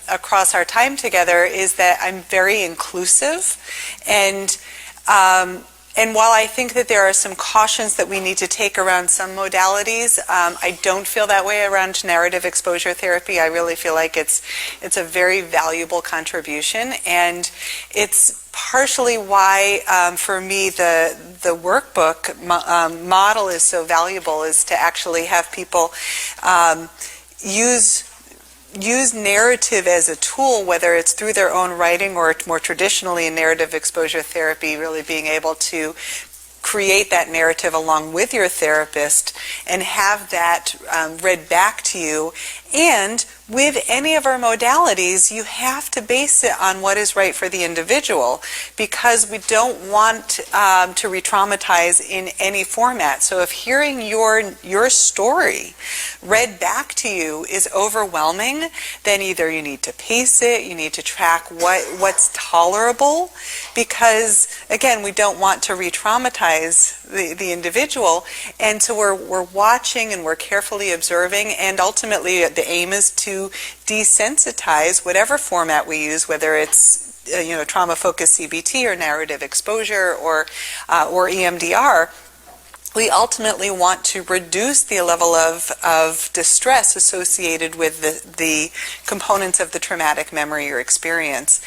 across our time together, is that I'm very inclusive, and while I think that there are some cautions that we need to take around some modalities, I don't feel that way around narrative exposure therapy. I really feel like it's a very valuable contribution, and it's partially why, for me, the workbook model is so valuable, is to actually have people use narrative as a tool, whether it's through their own writing or more traditionally in narrative exposure therapy, really being able to create that narrative along with your therapist and have that read back to you. And with any of our modalities, you have to base it on what is right for the individual, because we don't want to re-traumatize in any format. So if hearing your story read back to you is overwhelming, then either you need to pace it, you need to track what's tolerable, because again, we don't want to re-traumatize the individual. And so we're watching and we're carefully observing, and ultimately the aim is to desensitize whatever format we use, whether it's trauma-focused CBT or narrative exposure or EMDR. We ultimately want to reduce the level of distress associated with the components of the traumatic memory or experience.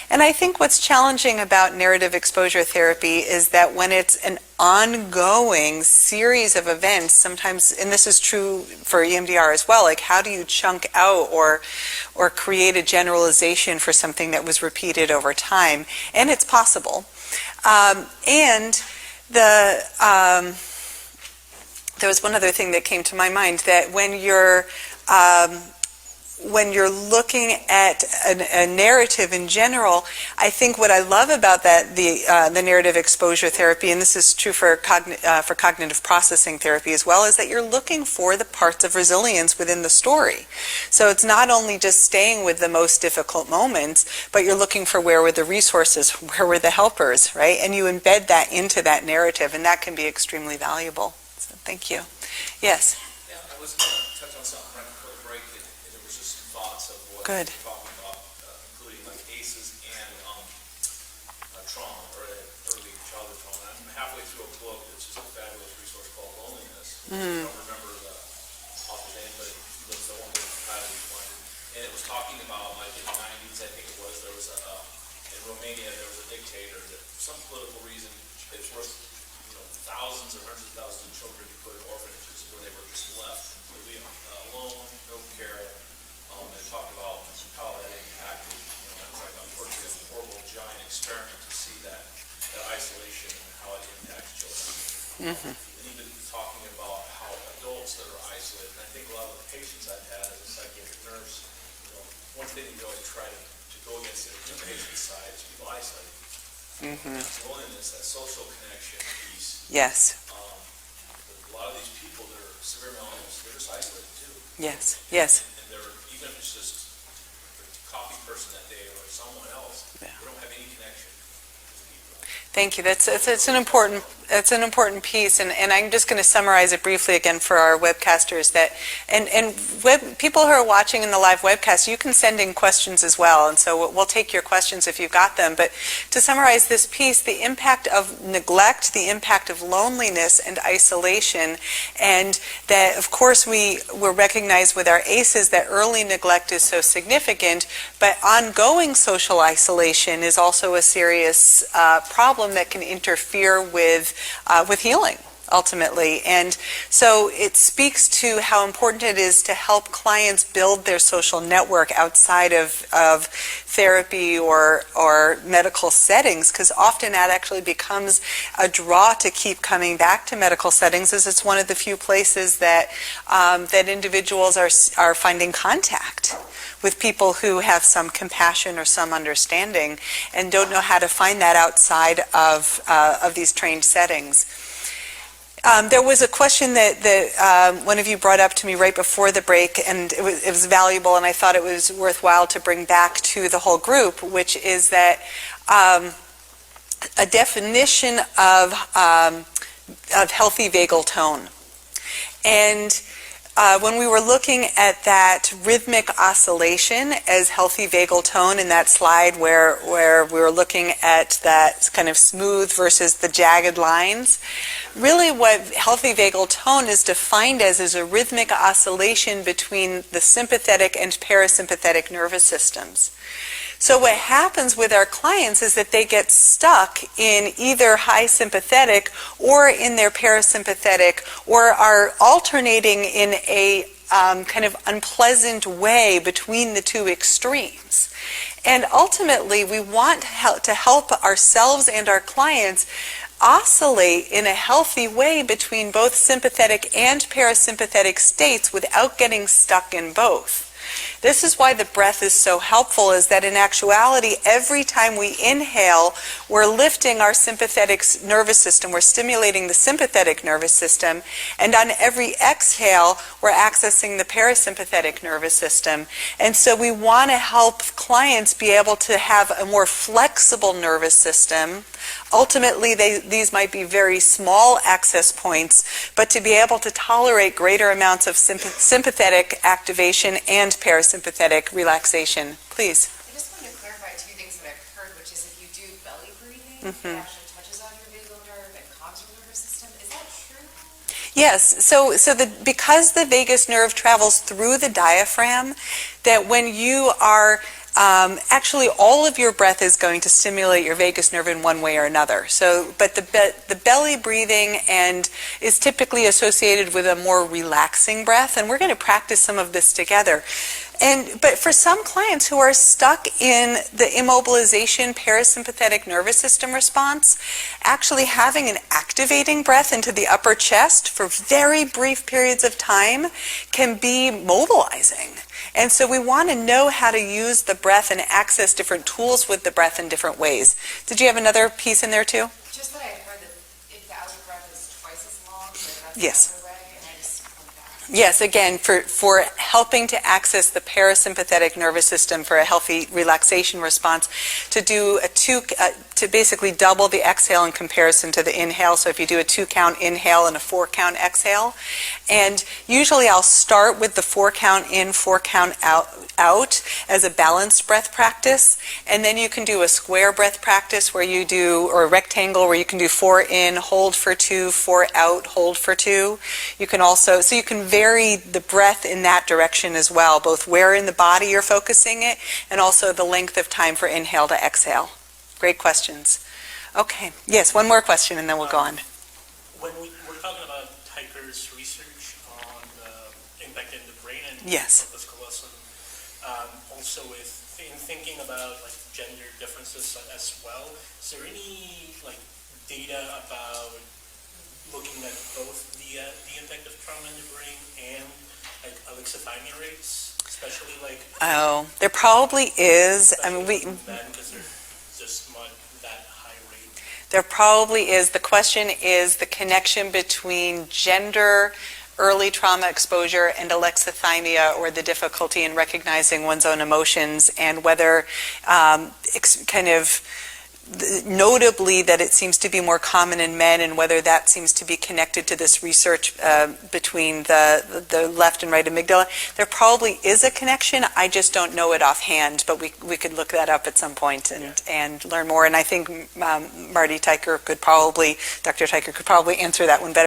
And I think what's challenging about narrative exposure therapy is that when it's an ongoing series of events, sometimes, and this is true for EMDR as well, like how do you chunk out or create a generalization for something that was repeated over time? And it's possible. There was one other thing that came to my mind, that when you're looking at a narrative in general, I think what I love about that, the narrative exposure therapy, and this is true for cognitive processing therapy as well, is that you're looking for the parts of resilience within the story. So it's not only just staying with the most difficult moments, but you're looking for where were the resources, where were the helpers, right? And you embed that into that narrative, and that can be extremely valuable. So thank you. Yes? Yeah, I was going to touch on something right before the break, and there was just some thoughts of what Good. we're talking about, including like ACEs and trauma, or early childhood trauma. I'm halfway through a book that's just a fabulous resource called Loneliness. I don't remember the author's name, but it was the one with Kylie Flying. And it was talking about, like in the 90s, I think it was, there was in Romania, there was a dictator that for some political reason, it's worth thousands or hundreds of thousands of children put in orphanages where they were just left alone, no care, and talked about how that impacted, it's like unfortunately a horrible giant experiment to see that isolation and how it impacts children. And even talking about how adults that are isolated, and I think a lot of the patients I've had as a psychiatric nurse, one thing you always try to go against the patient side is people isolated. That's loneliness, that social connection piece. Yes. A lot of these people that are severe mental illness, they're just isolated too. Yes. Yes. And they're, even if it's just the coffee person that day or someone else, they don't have any connection with people. Thank you. That's an important piece, and I'm just going to summarize it briefly again for our webcasters. That people who are watching in the live webcast, you can send in questions as well, and so we'll take your questions if you've got them. But to summarize this piece, the impact of neglect, the impact of loneliness and isolation, and that of course we're recognized with our ACEs that early neglect is so significant, but ongoing social isolation is also a serious problem that can interfere with healing, ultimately. And so it speaks to how important it is to help clients build their social network outside of therapy or medical settings, because often that actually becomes a draw to keep coming back to medical settings, as it's one of the few places that individuals are finding contact with people who have some compassion or some understanding and don't know how to find that outside of these trained settings. There was a question that one of you brought up to me right before the break, and it was valuable, and I thought it was worthwhile to bring back to the whole group, which is that a definition of healthy vagal tone. And when we were looking at that rhythmic oscillation as healthy vagal tone in that slide where we were looking at that kind of smooth versus the jagged lines, really what healthy vagal tone is defined as is a rhythmic oscillation between the sympathetic and parasympathetic nervous systems. So what happens with our clients is that they get stuck in either high sympathetic or in their parasympathetic, or are alternating in a kind of unpleasant way between the two extremes. And ultimately, we want to help ourselves and our clients oscillate in a healthy way between both sympathetic and parasympathetic states without getting stuck in both. This is why the breath is so helpful, is that in actuality, every time we inhale, we're lifting our sympathetic nervous system, we're stimulating the sympathetic nervous system, and on every exhale, we're accessing the parasympathetic nervous system. And so we want to help clients be able to have a more flexible nervous system. Ultimately, these might be very small access points, but to be able to tolerate greater amounts of sympathetic activation and parasympathetic relaxation. Please. I just wanted to clarify two things that I've heard, which is if you do belly breathing, it actually touches on your vagal nerve and calms your nervous system. Is that true? Yes. So because the vagus nerve travels through the diaphragm, that when you are actually, all of your breath is going to stimulate your vagus nerve in one way or another. So, but the belly breathing is typically associated with a more relaxing breath, and we're going to practice some of this together. But for some clients who are stuck in the immobilization parasympathetic nervous system response, actually having an activating breath into the upper chest for very brief periods of time can be mobilizing. And so we want to know how to use the breath and access different tools with the breath in different ways. Did you have another piece in there too? Just that I heard that if the out breath is twice as long, so that's Yes. the other way, and I just wanted to ask. Yes, again, for helping to access the parasympathetic nervous system for a healthy relaxation response, to do to basically double the exhale in comparison to the inhale. So if you do a 2-count inhale and a 4-count exhale, and usually I'll start with the 4-count in, 4-count out as a balanced breath practice, and then you can do a square breath practice where you do, or a rectangle where you can do 4 in, hold for 2, 4 out, hold for 2. You can also, so you can vary the breath in that direction as well, both where in the body you're focusing it and also the length of time for inhale to exhale. Great questions. Okay, yes, one more question and then we'll go on. Yes. Also in thinking about like gender differences as well, is there any like data about looking at both the impact of trauma in the brain and like alexithymia rates, especially like Oh, there probably is. I mean, men, because they're just not that high rate. there probably is. The question is the connection between gender, early trauma exposure, and alexithymia, or the difficulty in recognizing one's own emotions, and whether kind of notably that it seems to be more common in men, and whether that seems to be connected to this research between the left and right amygdala. There probably is a connection. I just don't know it offhand, but we could look that up at some point and learn more. And I think Dr. Teicher could probably answer that one better